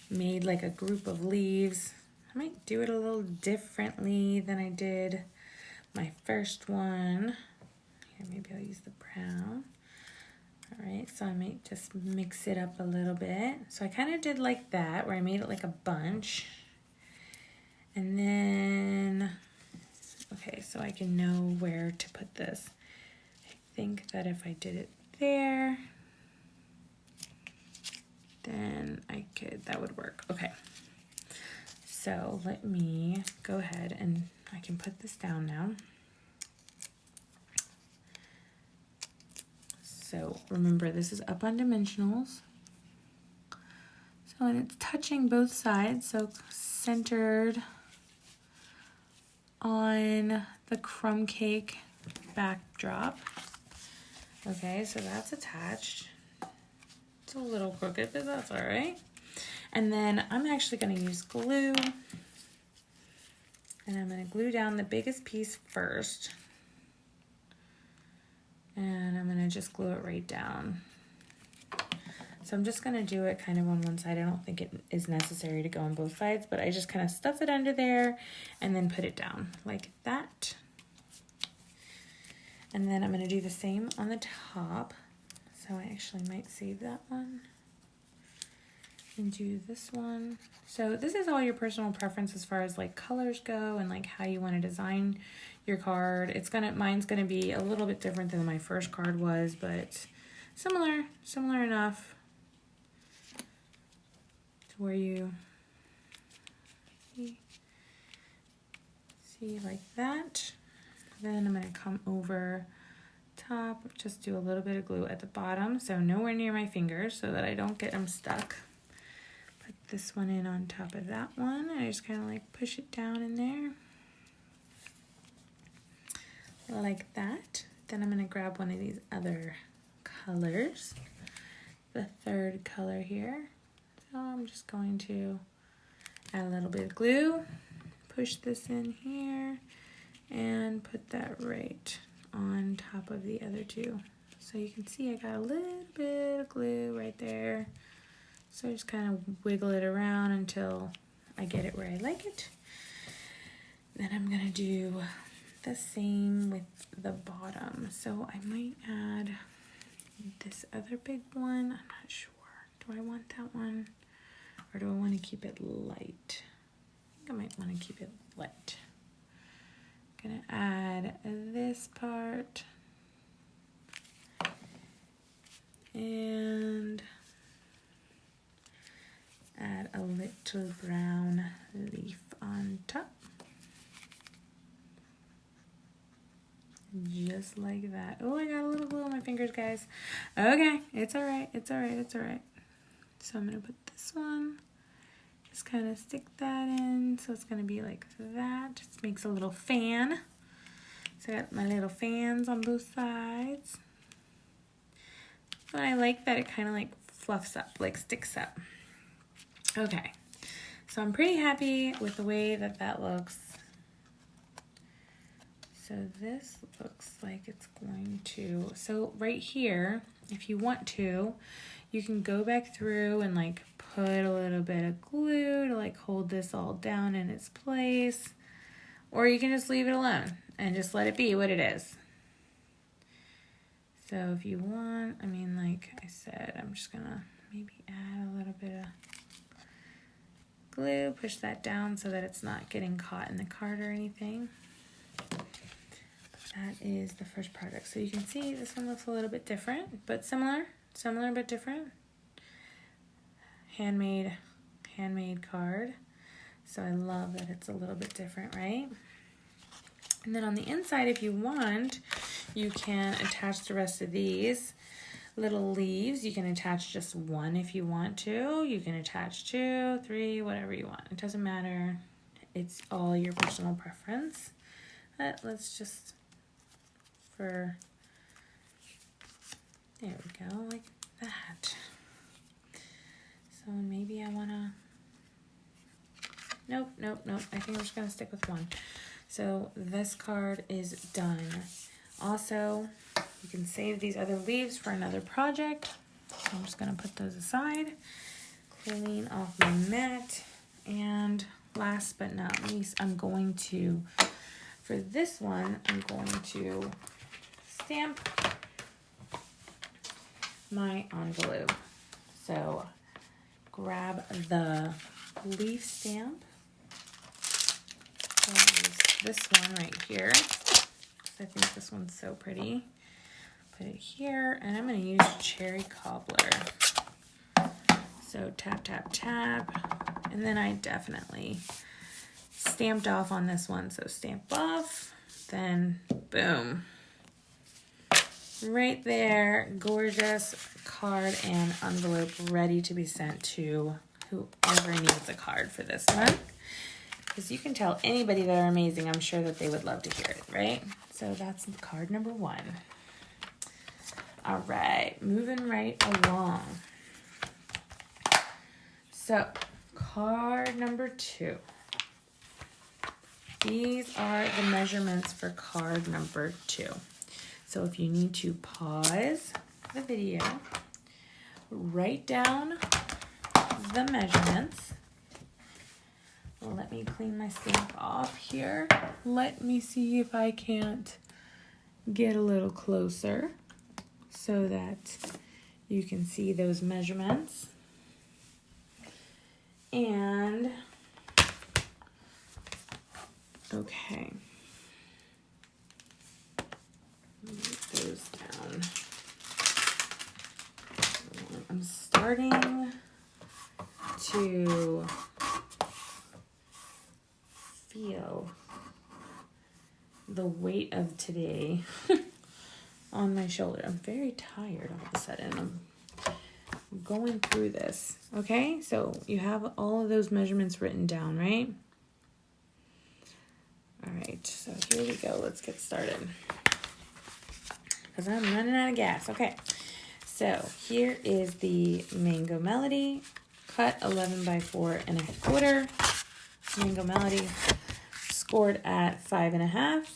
made like a group of leaves. I might do it a little differently than I did my first one. Here, maybe I'll use the brown. All right, so I might just mix it up a little bit. So I kind of did like that, where I made it like a bunch. And then, okay, so I can know where to put this. I think that if I did it there, then that would work. Okay. So let me go ahead and I can put this down now. So remember, this is up on dimensionals. So, and it's touching both sides, so centered on the crumb cake backdrop. Okay, so that's attached. It's a little crooked, but that's all right. And then I'm actually going to use glue. And I'm going to glue down the biggest piece first. And I'm going to just glue it right down. So I'm just going to do it kind of on one side. I don't think it is necessary to go on both sides, but I just kind of stuff it under there and then put it down like that. And then I'm going to do the same on the top. So I actually might save that one and do this one. So this is all your personal preference as far as like colors go and like how you want to design your card. Mine's gonna be a little bit different than my first card was, but similar enough to where you see like that. Then I'm gonna come over top, just do a little bit of glue at the bottom, so nowhere near my fingers so that I don't get them stuck. Put this one in on top of that one. I just kind of like push it down in there like that. Then I'm going to grab one of these other colors, the third color here. So I'm just going to add a little bit of glue, push this in here, and put that right on top of the other two. So you can see I got a little bit of glue right there. So I just kind of wiggle it around until I get it where I like it. Then I'm gonna do the same with the bottom. So I might add this other big one. I'm not sure. Do I want that one? Or do I want to keep it light? I think I might want to keep it light. I'm gonna add this part. And add a little brown leaf on top. Just like that. Oh, I got a little glue on my fingers, guys. Okay, it's all right, it's all right, it's all right. So I'm gonna put this one, just kind of stick that in. So it's gonna be like that. Just makes a little fan. So I got my little fans on both sides. But I like that it kind of like fluffs up, like sticks up. Okay, so I'm pretty happy with the way that that looks. So this looks like it's going to, so right here, if you want to, you can go back through and like put a little bit of glue to like hold this all down in its place. Or you can just leave it alone and just let it be what it is. So if you want, I mean, like I said, I'm just gonna maybe add a little bit of glue, push that down so that it's not getting caught in the card or anything. That is the first product. So you can see this one looks a little bit different, but similar but different. Handmade card. So I love that it's a little bit different, right? And then on the inside, if you want, you can attach the rest of these little leaves. You can attach just one if you want to. You can attach 2, 3, whatever you want. It doesn't matter. It's all your personal preference. But let's just, there we go, like that. So maybe I wanna, nope. I think I'm just gonna stick with one. So this card is done. Also, you can save these other leaves for another project. So I'm just gonna put those aside, clean off my mat, and last but not least, I'm going to, for this one, I'm going to stamp my envelope. So grab the leaf stamp. So this one right here. I think this one's so pretty. Put it here, and I'm going to use cherry cobbler. So tap, tap, tap, and then I definitely stamped off on this one. So stamp off, then boom. Right there, gorgeous card and envelope ready to be sent to whoever needs a card for this month. Because you can tell anybody that are amazing, I'm sure that they would love to hear it, right? So that's card number 1. All right, moving right along. So card number 2. These are the measurements for card number 2. So if you need to pause the video, write down the measurements. Let me clean my stamp off here. Let me see if I can't get a little closer so that you can see those measurements. And, okay. Write those down. I'm starting to feel the weight of today on my shoulder. I'm very tired all of a sudden. I'm going through this. Okay, so you have all of those measurements written down, right? All right, so here we go. Let's get started. Because I'm running out of gas. Okay, so here is the Mango Melody, cut 11 by 4 1/4. Mango Melody, scored at 5.5.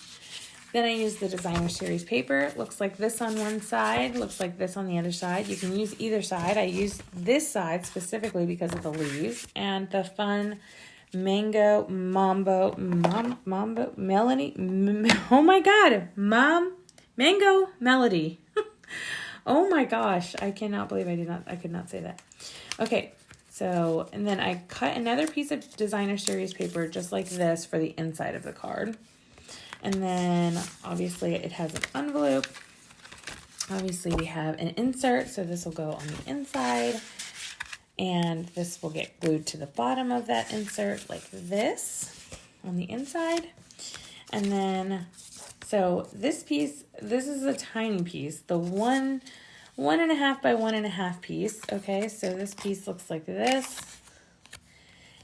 Then I use the designer series paper. It looks like this on one side, looks like this on the other side. You can use either side. I use this side specifically because of the leaves and the fun Mango Mambo Melody. Oh my God, Mango Melody. Oh my gosh, I cannot believe I could not say that. Okay. So, and then I cut another piece of designer series paper just like this for the inside of the card. And then obviously it has an envelope. Obviously we have an insert, so this will go on the inside. And this will get glued to the bottom of that insert like this on the inside. And then, so this piece, this is a tiny piece, the 1.5 by 1.5 piece. Okay, so this piece looks like this.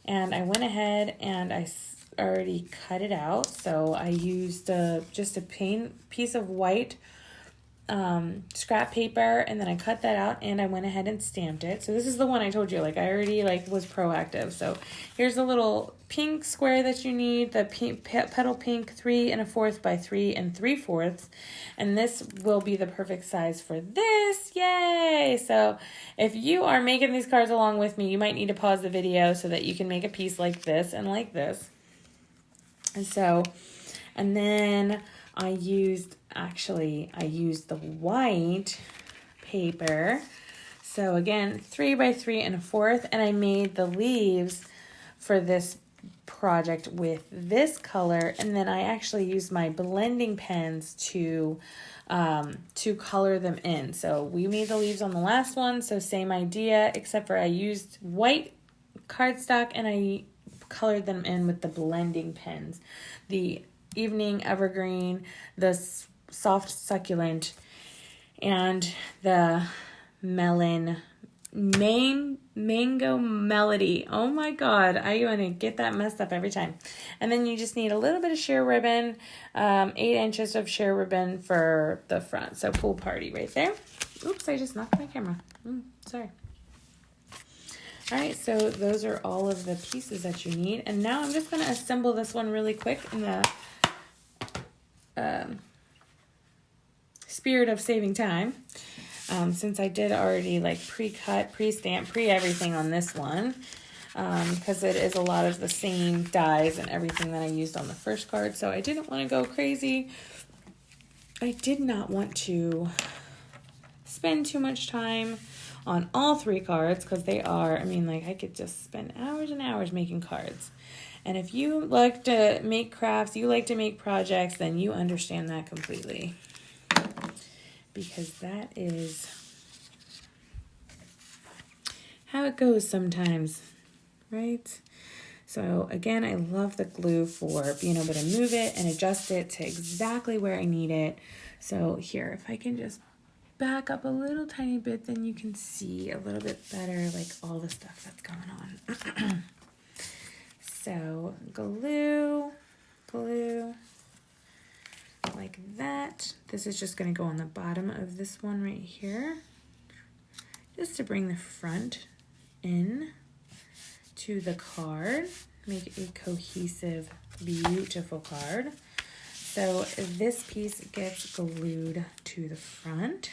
And I went ahead and I already cut it out. So I used just a plain piece of white scrap paper, and then I cut that out and I went ahead and stamped it. So this is the one I told you, like I already was proactive. So here's a little pink square that you need, the pink, petal pink 3 1/4 by 3 3/4, and this will be the perfect size for this. Yay! So if you are making these cards along with me, you might need to pause the video so that you can make a piece like this and like this. And so, and then I used the white paper. So again, 3 by 3 1/4, and I made the leaves for this project with this color, and then I actually used my blending pens to color them in. So we made the leaves on the last one, so same idea, except for I used white cardstock and I colored them in with the blending pens. The Evening Evergreen, the Soft Succulent, and the Mango Melody. Oh my God, I want to get that messed up every time. And then you just need a little bit of sheer ribbon, 8 inches of sheer ribbon for the front. So pool party right there. Oops, I just knocked my camera. Sorry. All right, so those are all of the pieces that you need. And now I'm just going to assemble this one really quick in the spirit of saving time. Since I did already pre-cut, pre-stamp, pre-everything on this one. Because it is a lot of the same dies and everything that I used on the first card. So I didn't want to go crazy. I did not want to spend too much time on all 3 cards, because they are, I could just spend hours and hours making cards. And if you like to make crafts, you like to make projects, then you understand that completely. Because that is how it goes sometimes, right? So again, I love the glue for being able to move it and adjust it to exactly where I need it. So here, if I can just back up a little tiny bit, then you can see a little bit better all the stuff that's going on. So glue like that. This is just going to go on the bottom of this one right here, just to bring the front in. to the card, make a cohesive, beautiful card. So this piece gets glued to the front.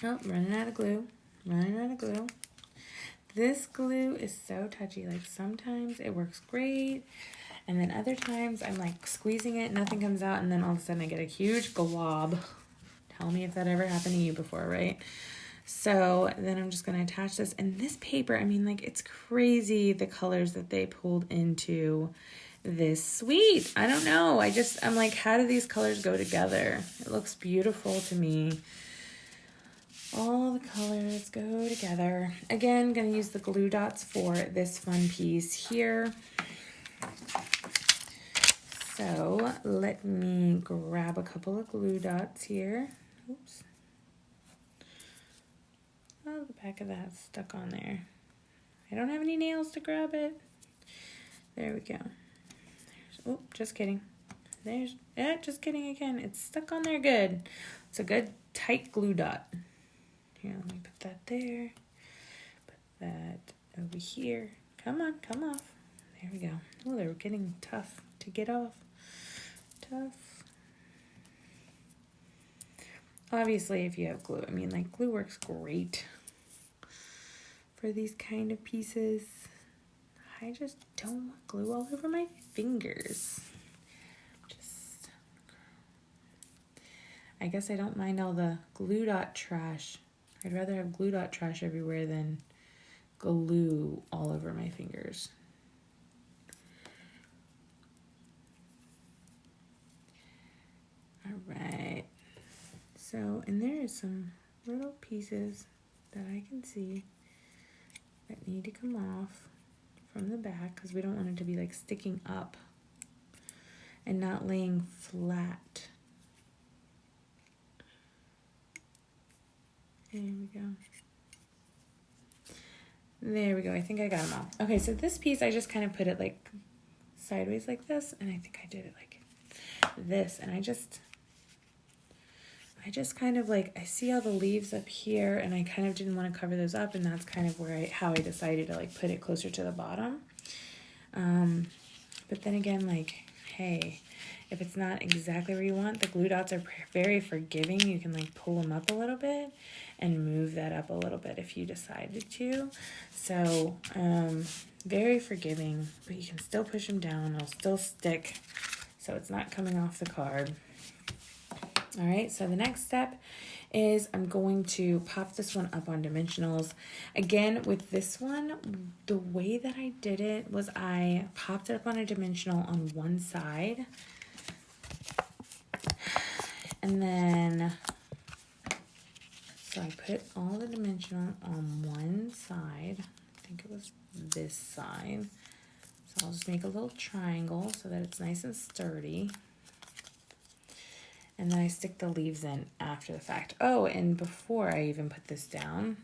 Oh, running out of glue, running out of glue. This glue is so touchy. Like sometimes it works great, and then other times I'm like squeezing it, nothing comes out, and then all of a sudden I get a huge glob. Tell me if that ever happened to you before, right? So then I'm just gonna attach this, and this paper, I mean, like, it's crazy the colors that they pulled into this suite. I don't know, I'm like, how do these colors go together? It looks beautiful to me. All the colors go together. Again, gonna use the glue dots for this fun piece here. So let me grab a couple of glue dots here. Oops. Oh, the back of that's stuck on there. I don't have any nails to grab it. There we go. Oh, just kidding. Just kidding again. It's stuck on there good. It's a good tight glue dot. Here, let me put that there. Put that over here. Come on, come off. There we go. Oh, they're getting tough to get off. Tough. Obviously, if you have glue, I mean, like, glue works great for these kind of pieces. I just don't want glue all over my fingers. I guess I don't mind all the glue dot trash. I'd rather have glue dot trash everywhere than glue all over my fingers. All right. So, and there is some little pieces that I can see that need to come off from the back because we don't want it to be like sticking up and not laying flat. There we go. There we go. I think I got them all. Okay, so this piece, I just kind of put it like sideways like this, and I think I did it like this, and I just kind of like, I see all the leaves up here, and I kind of didn't want to cover those up, and that's kind of where how I decided to like put it closer to the bottom. But then again, like, hey, if it's not exactly where you want, the glue dots are very forgiving. You can like pull them up a little bit and move that up a little bit if you decided to. So, very forgiving, but you can still push them down. It'll still stick, so it's not coming off the card. All right, so the next step is I'm going to pop this one up on dimensionals. Again, with this one, the way that I did it was I popped it up on a dimensional on one side. And then, so I put all the dimensional on one side. I think it was this side. So I'll just make a little triangle so that it's nice and sturdy. And then I stick the leaves in after the fact. Oh, and before I even put this down,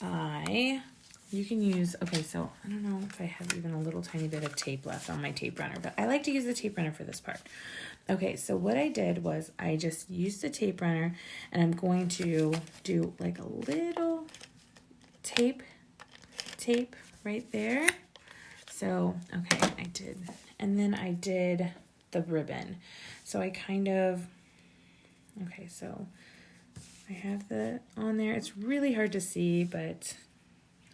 you can use, okay, so I don't know if I have even a little tiny bit of tape left on my tape runner, but I like to use the tape runner for this part. Okay, so what I did was I just used the tape runner, and I'm going to do like a little tape right there. So, okay, I did. And then I did the ribbon. So I kind of, okay, so I have the on there. It's really hard to see, but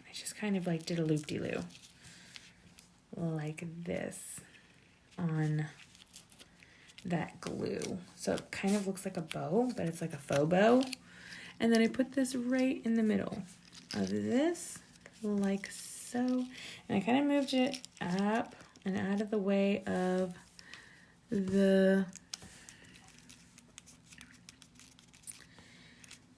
I just kind of like did a loop-de-loo like this on that glue. So it kind of looks like a bow, but it's like a faux bow. And then I put this right in the middle of this, like so. And I kind of moved it up and out of the way of the,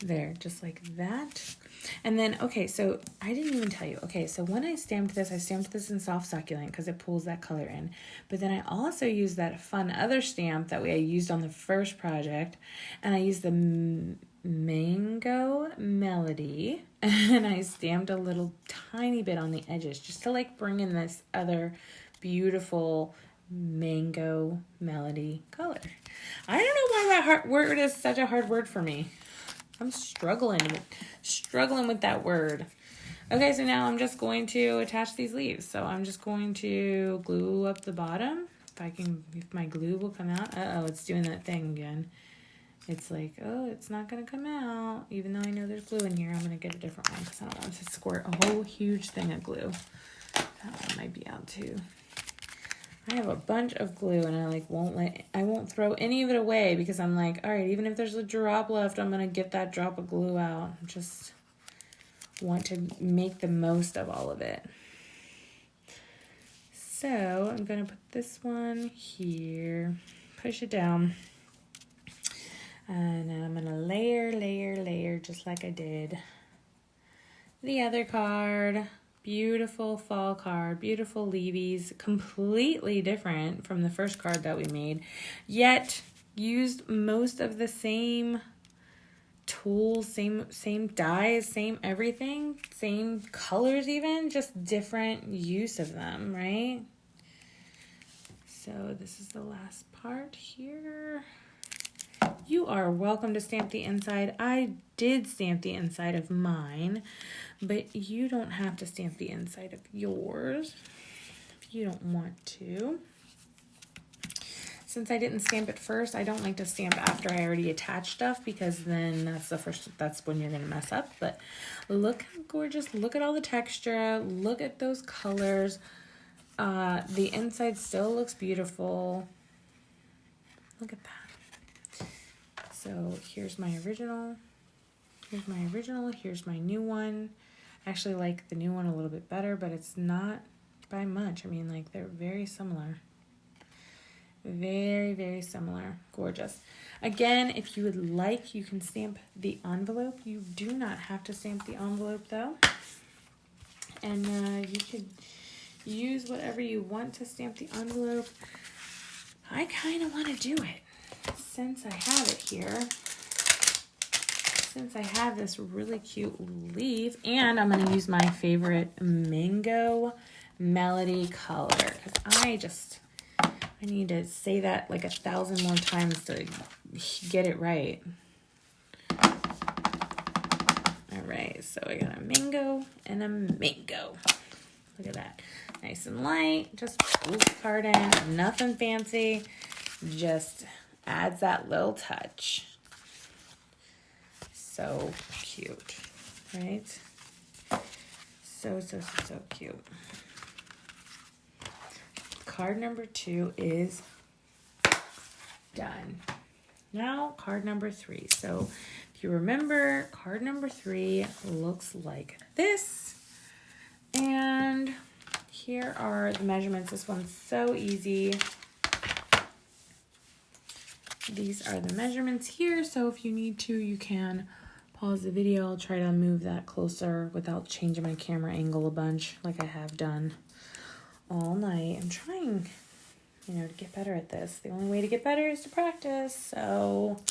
there, just like that. And then, okay, so I didn't even tell you. Okay, so when I stamped this in soft succulent because it pulls that color in. But then I also used that fun other stamp that I used on the first project, and I used the Mango Melody, and I stamped a little tiny bit on the edges just to like bring in this other beautiful Mango Melody color. I don't know why that hard word is such a hard word for me. I'm struggling with that word. Okay, so now I'm just going to attach these leaves. So I'm just going to glue up the bottom. If my glue will come out. Uh-oh, it's doing that thing again. It's like, oh, it's not going to come out. Even though I know there's glue in here, I'm going to get a different one because I don't want to squirt a whole huge thing of glue. That one might be out too. I have a bunch of glue and I won't throw any of it away because I'm like, all right, even if there's a drop left, I'm going to get that drop of glue out. Just want to make the most of all of it. So I'm going to put this one here, push it down. And then I'm going to layer, just like I did the other card. Beautiful fall card, beautiful leavies, completely different from the first card that we made, yet used most of the same tools, same dyes, same everything, same colors even, just different use of them, right? So this is the last part here. You are welcome to stamp the inside. I did stamp the inside of mine, but you don't have to stamp the inside of yours if you don't want to. Since I didn't stamp it first, I don't like to stamp after I already attach stuff because then that's when you're gonna mess up. But look how gorgeous, look at all the texture, look at those colors. The inside still looks beautiful. Look at that. So here's my original, here's my new one. I actually like the new one a little bit better, but it's not by much. I mean, like, they're very similar. Very, very similar. Gorgeous. Again, if you would like, you can stamp the envelope. You do not have to stamp the envelope, though. And you could use whatever you want to stamp the envelope. I kind of want to do it. Since I have it here, since I have this really cute leaf, and I'm going to use my favorite Mango Melody color, because I need to say that like 1,000 more times to get it right. All right, so I got a mango and a mango. Look at that. Nice and light, just pulls the card in, nothing fancy, just adds that little touch. So cute, right? So cute. Card number 2 is done. Now card number 3. So if you remember, card number 3 looks like this. And here are the measurements. This one's so easy. These are the measurements here, so if you need to, you can pause the video. I'll try to move that closer without changing my camera angle a bunch, like I have done all night. I'm trying, to get better at this. The only way to get better is to practice, so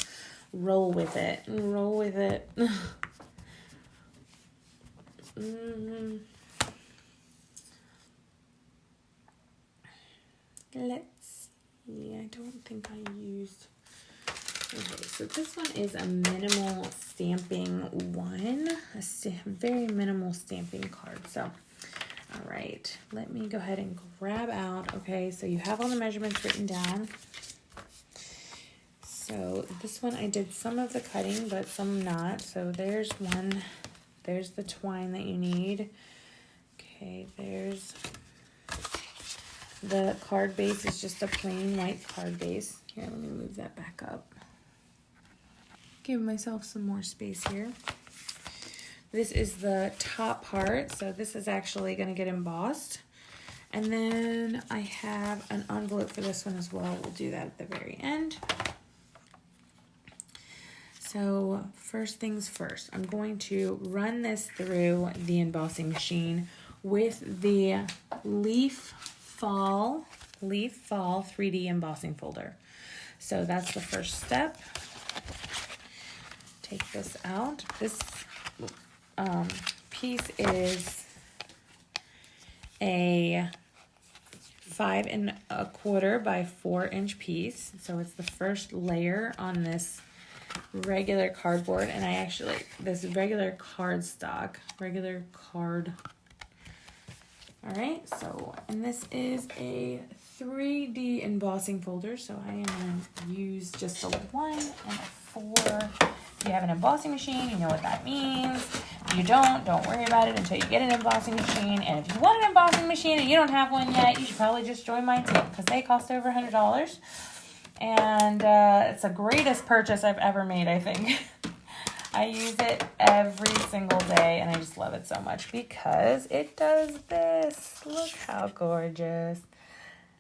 roll with it. Roll with it. Let's see. I don't think I used... Okay, so this one is a minimal stamping one, very minimal stamping card. So, all right, let me go ahead and grab out. Okay, so you have all the measurements written down. So this one I did some of the cutting, but some not. So there's one. There's the twine that you need. Okay, there's the card base. Is just a plain white card base. Here, let me move that back up. Give myself some more space here. This is the top part, so this is actually going to get embossed. And then I have an envelope for this one as well. We'll do that at the very end. So first things first, I'm going to run this through the embossing machine with the Leaf Fall 3D embossing folder. So that's the first step. Take this out. This piece is a 5 1/4 by 4 inch piece. So it's the first layer on this regular cardboard, and I actually, this regular cardstock, regular card. All right, so, and this is a 3D embossing folder, so I am going to use just a 1 and a 4. If you have an embossing machine, you know what that means. If you don't worry about it until you get an embossing machine. And if you want an embossing machine and you don't have one yet, you should probably just join my team because they cost over $100. And it's the greatest purchase I've ever made, I think. I use it every single day, and I just love it so much because it does this. Look how gorgeous.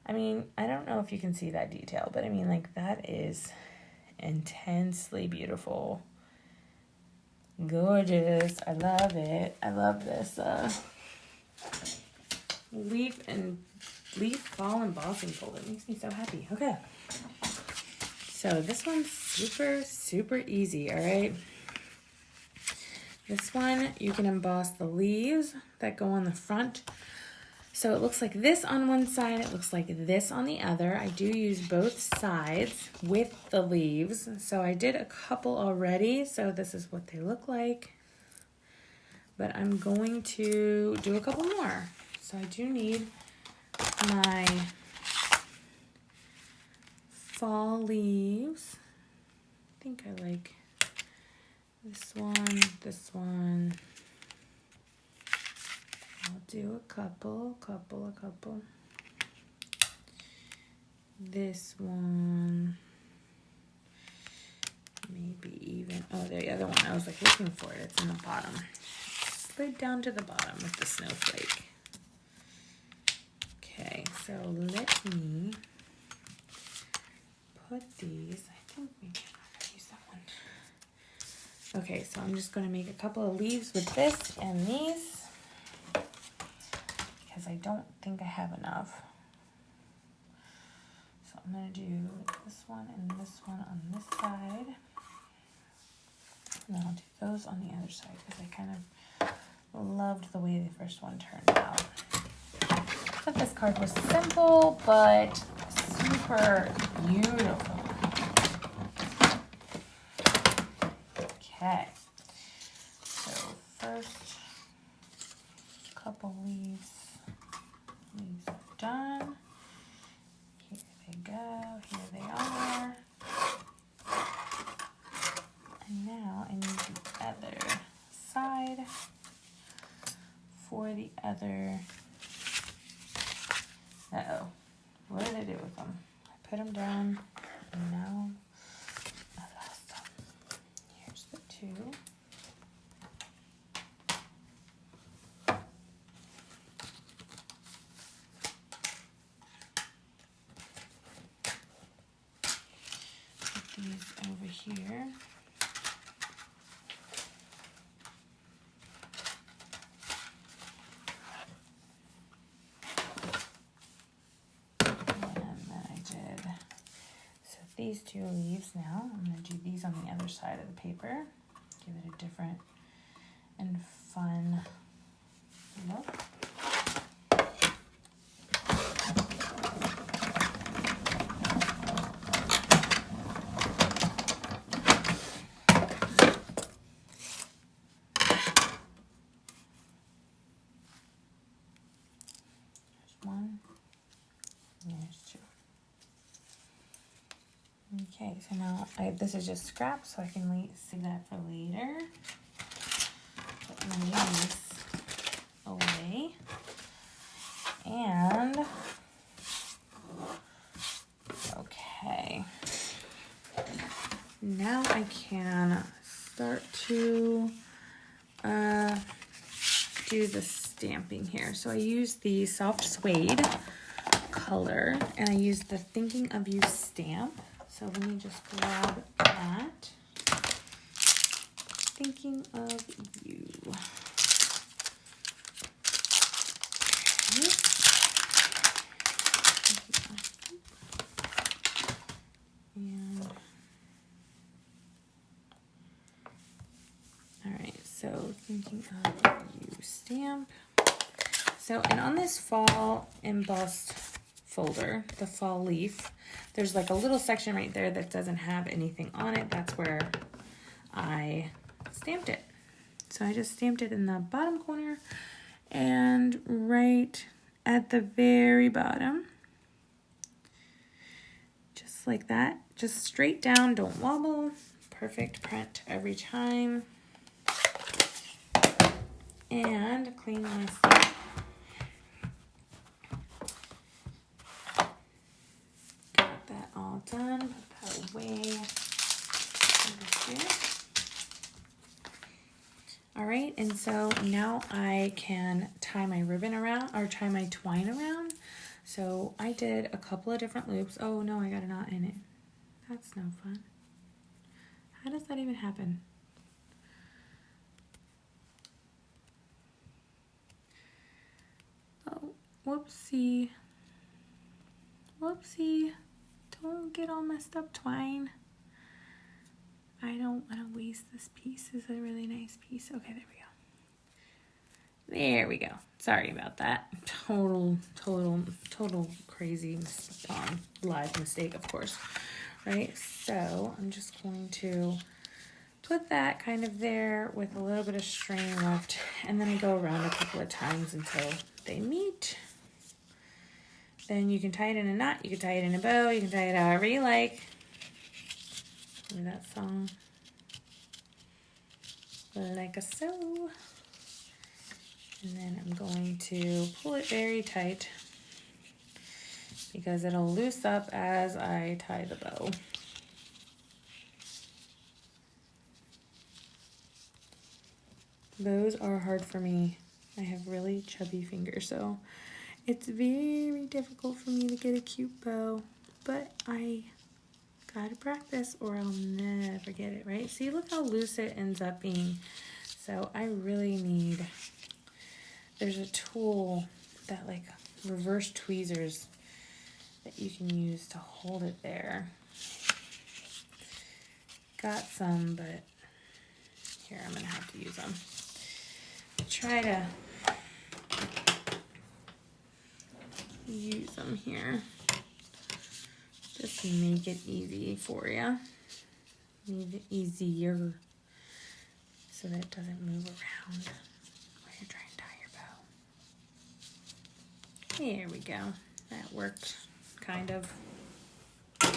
I mean, I don't know if you can see that detail, but I mean, like, that is intensely beautiful. Gorgeous. I love it. I love this leaf fall embossing folder. It makes me so happy. Okay. So this one's super easy, all right? This one, you can emboss the leaves that go on the front. So it looks like this on one side, it looks like this on the other. I do use both sides with the leaves. So I did a couple already, so this is what they look like. But I'm going to do a couple more. So I do need my fall leaves. I think I like this one. I'll do a couple. This one. Maybe even, oh, the other one. I was like looking for it. It's in the bottom. Slid down to the bottom with the snowflake. Okay, so let me put these. I think maybe I'm not gonna use that one. Okay, so I'm just gonna make a couple of leaves with this and these. Because I don't think I have enough. So I'm going to do this one and this one on this side. And then I'll do those on the other side because I kind of loved the way the first one turned out. I thought this card was simple, but super beautiful. Okay. So first couple leaves. Leaves are done. Here they go. Here they are. And now I need the other side for the other. Uh-oh. What did I do with them? I put them down and now I lost them. Here's the two. These over here. And then I did, so these two leaves now, I'm going to do these on the other side of the paper. Give it a different and fun look. One, and there's two. Okay, so now this is just scrap, so I can save that for later. Put my leaves away. And, okay. Now I can start to do the stamping here. So I use the soft suede color and I use the Thinking of You stamp. So let me just grab that. Thinking of You. Okay. And all right, so Thinking of You stamp. So, and on this fall embossed folder, the fall leaf, there's like a little section right there that doesn't have anything on it. That's where I stamped it. So I just stamped it in the bottom corner and right at the very bottom. Just like that. Just straight down, don't wobble. Perfect print every time. And clean my stamp. Got that all done. Put that away over here. All right, and so now I can tie my ribbon around, or tie my twine around. So I did a couple of different loops. Oh no, I got a knot in it. That's no fun. How does that even happen? Oh, whoopsie. Whoopsie. Don't get all messed up, twine. I don't want to waste this piece. This is a really nice piece. Okay, there we go. There we go. Sorry about that. Total crazy live mistake, of course. Right? So I'm just going to put that kind of there with a little bit of string left, and then I go around a couple of times until they meet. Then you can tie it in a knot, you can tie it in a bow, you can tie it however you like. Remember that song? Like a so. And then I'm going to pull it very tight because it'll loose up as I tie the bow. Bows are hard for me. I have really chubby fingers, so it's very difficult for me to get a cute bow, but I gotta practice or I'll never get it, right? See, look how loose it ends up being. So I really need, there's a tool that like reverse tweezers that you can use to hold it there. Got some, but here, I'm gonna have to use them. Try to use them here. Just make it easy for you. Make it easier so that it doesn't move around while you're trying to tie your bow. There we go. That worked, kind of. All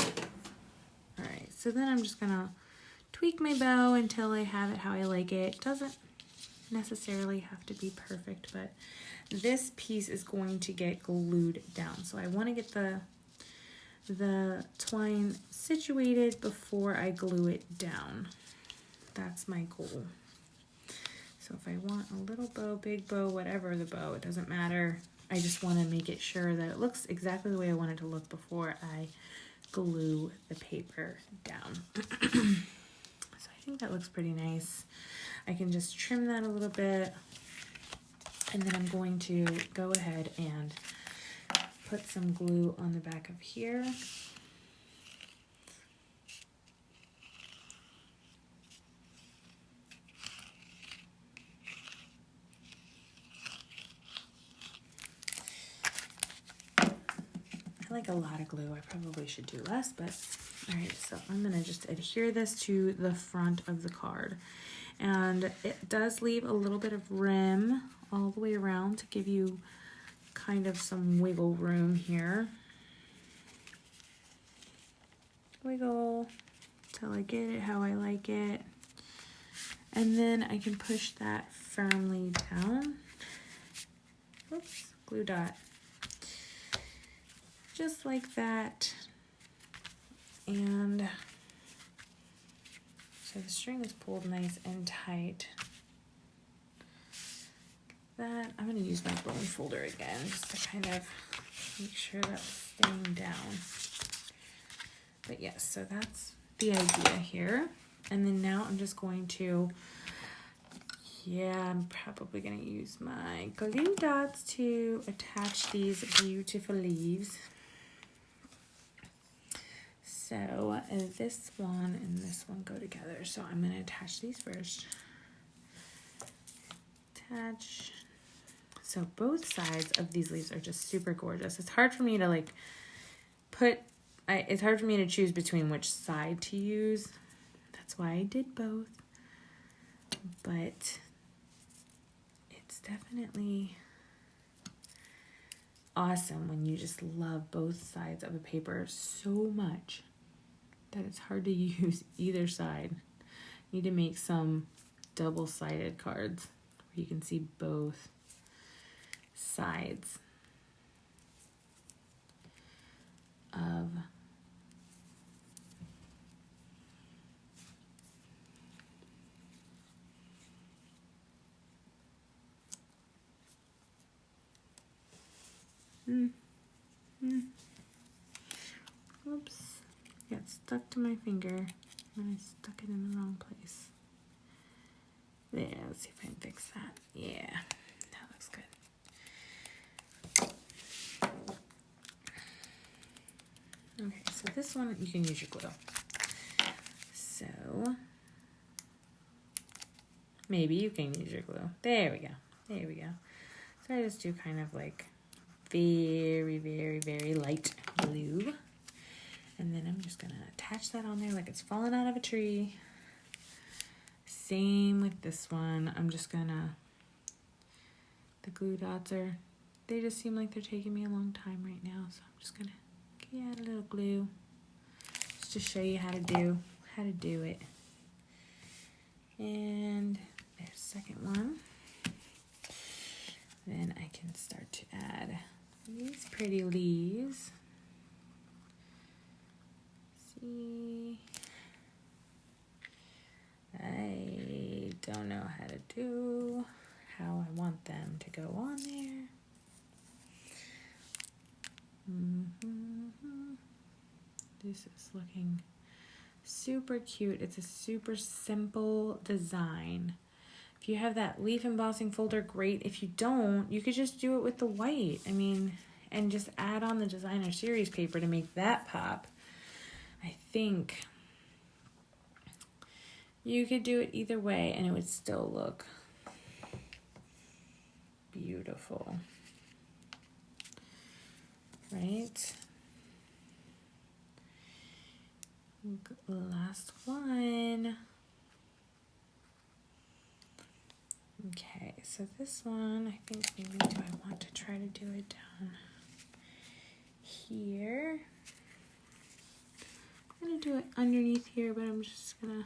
right, so then I'm just gonna tweak my bow until I have it how I like it. It doesn't necessarily have to be perfect, but this piece is going to get glued down. So I want to get the twine situated before I glue it down. That's my goal. So if I want a little bow, big bow, whatever the bow, it doesn't matter. I just want to make it sure that it looks exactly the way I want it to look before I glue the paper down. So I think that looks pretty nice. I can just trim that a little bit, and then I'm going to go ahead and put some glue on the back of here. I like a lot of glue. I probably should do less, but all right, so I'm gonna just adhere this to the front of the card. And it does leave a little bit of rim all the way around to give you kind of some wiggle room here. Wiggle till I get it how I like it. And then I can push that firmly down. Oops, glue dot. Just like that. And so the string is pulled nice and tight. That I'm going to use my bone folder again just to kind of make sure that's staying down. But yes, so that's the idea here. And then now I'm just going to, I'm probably going to use my glue dots to attach these beautiful leaves. So this one and this one go together. So I'm going to attach these first. Attach. So both sides of these leaves are just super gorgeous. It's hard for me to like it's hard for me to choose between which side to use. That's why I did both. but it's definitely awesome when you just love both sides of a paper so much that it's hard to use either side. You need to make some double-sided cards where you can see both sides of Oops, got stuck to my finger and I stuck it in the wrong place. There, let's see if I can fix that. Yeah, that looks good. Okay, so this one you can use your glue. So maybe you can use your glue. There we go. There we go. So I just do kind of like very, very, very light glue. And then I'm just gonna attach that on there like it's falling out of a tree. Same with this one. I'm just gonna, the glue dots are, they just seem like they're taking me a long time right now. So I'm just gonna add a little glue just to show you how to do it. And there's the second one. Then I can start to add these pretty leaves. See, I don't know how I want them to go on there. This is looking super cute. It's a super simple design. If you have that leaf embossing folder, great. If you don't, you could just do it with the white. I mean, and just add on the designer series paper to make that pop. I think you could do it either way and it would still look beautiful, right? Last one. Okay, so this one, I think maybe do I want to try to do it down here? I'm gonna do it underneath here, but I'm just gonna, I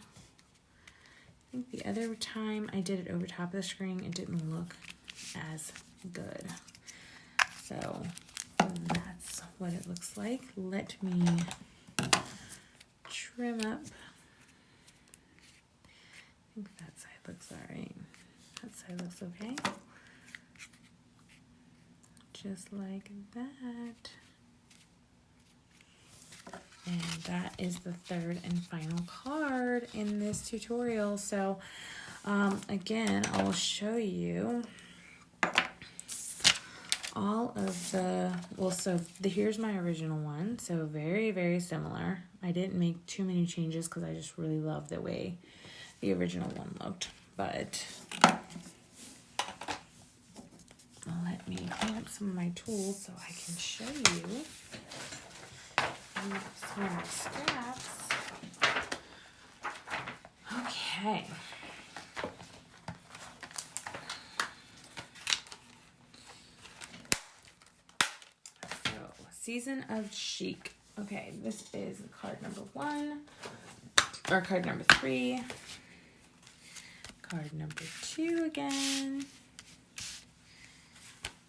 think the other time I did it over top of the string, it didn't look as good. So that's what it looks like. Let me trim up. I think that side looks all right. That side looks okay. Just like that. And that is the third and final card in this tutorial. So again, I will show you all of the, well, so here's my original one. So very, very similar. I didn't make too many changes because I just really love the way the original one looked. But let me clean up some of my tools so I can show you some of my scraps. Okay. So, Season of Chic. Okay, this is card number 1, or card number 3. Card number 2 again.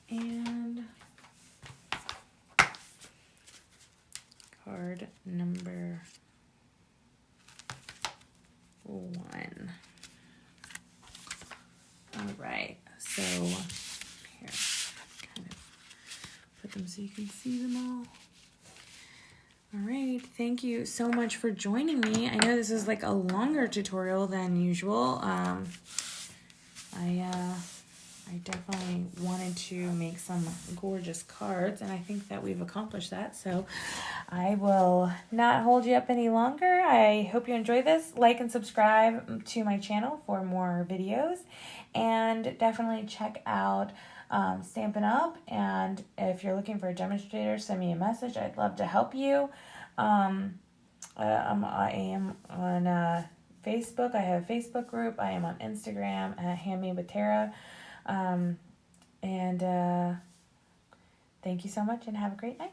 And card number 1. All right, so here, kind of put them so you can see them all. All right, thank you so much for joining me. I know this is like a longer tutorial than usual. I definitely wanted to make some gorgeous cards, and I think that we've accomplished that. So I will not hold you up any longer. I hope you enjoy this. Like and subscribe to my channel for more videos, and definitely check out Stampin' Up. And if you're looking for a demonstrator, send me a message. I'd love to help you. I am on Facebook. I have a Facebook group. I am on Instagram at Handmade with Tara. And thank you so much and have a great night.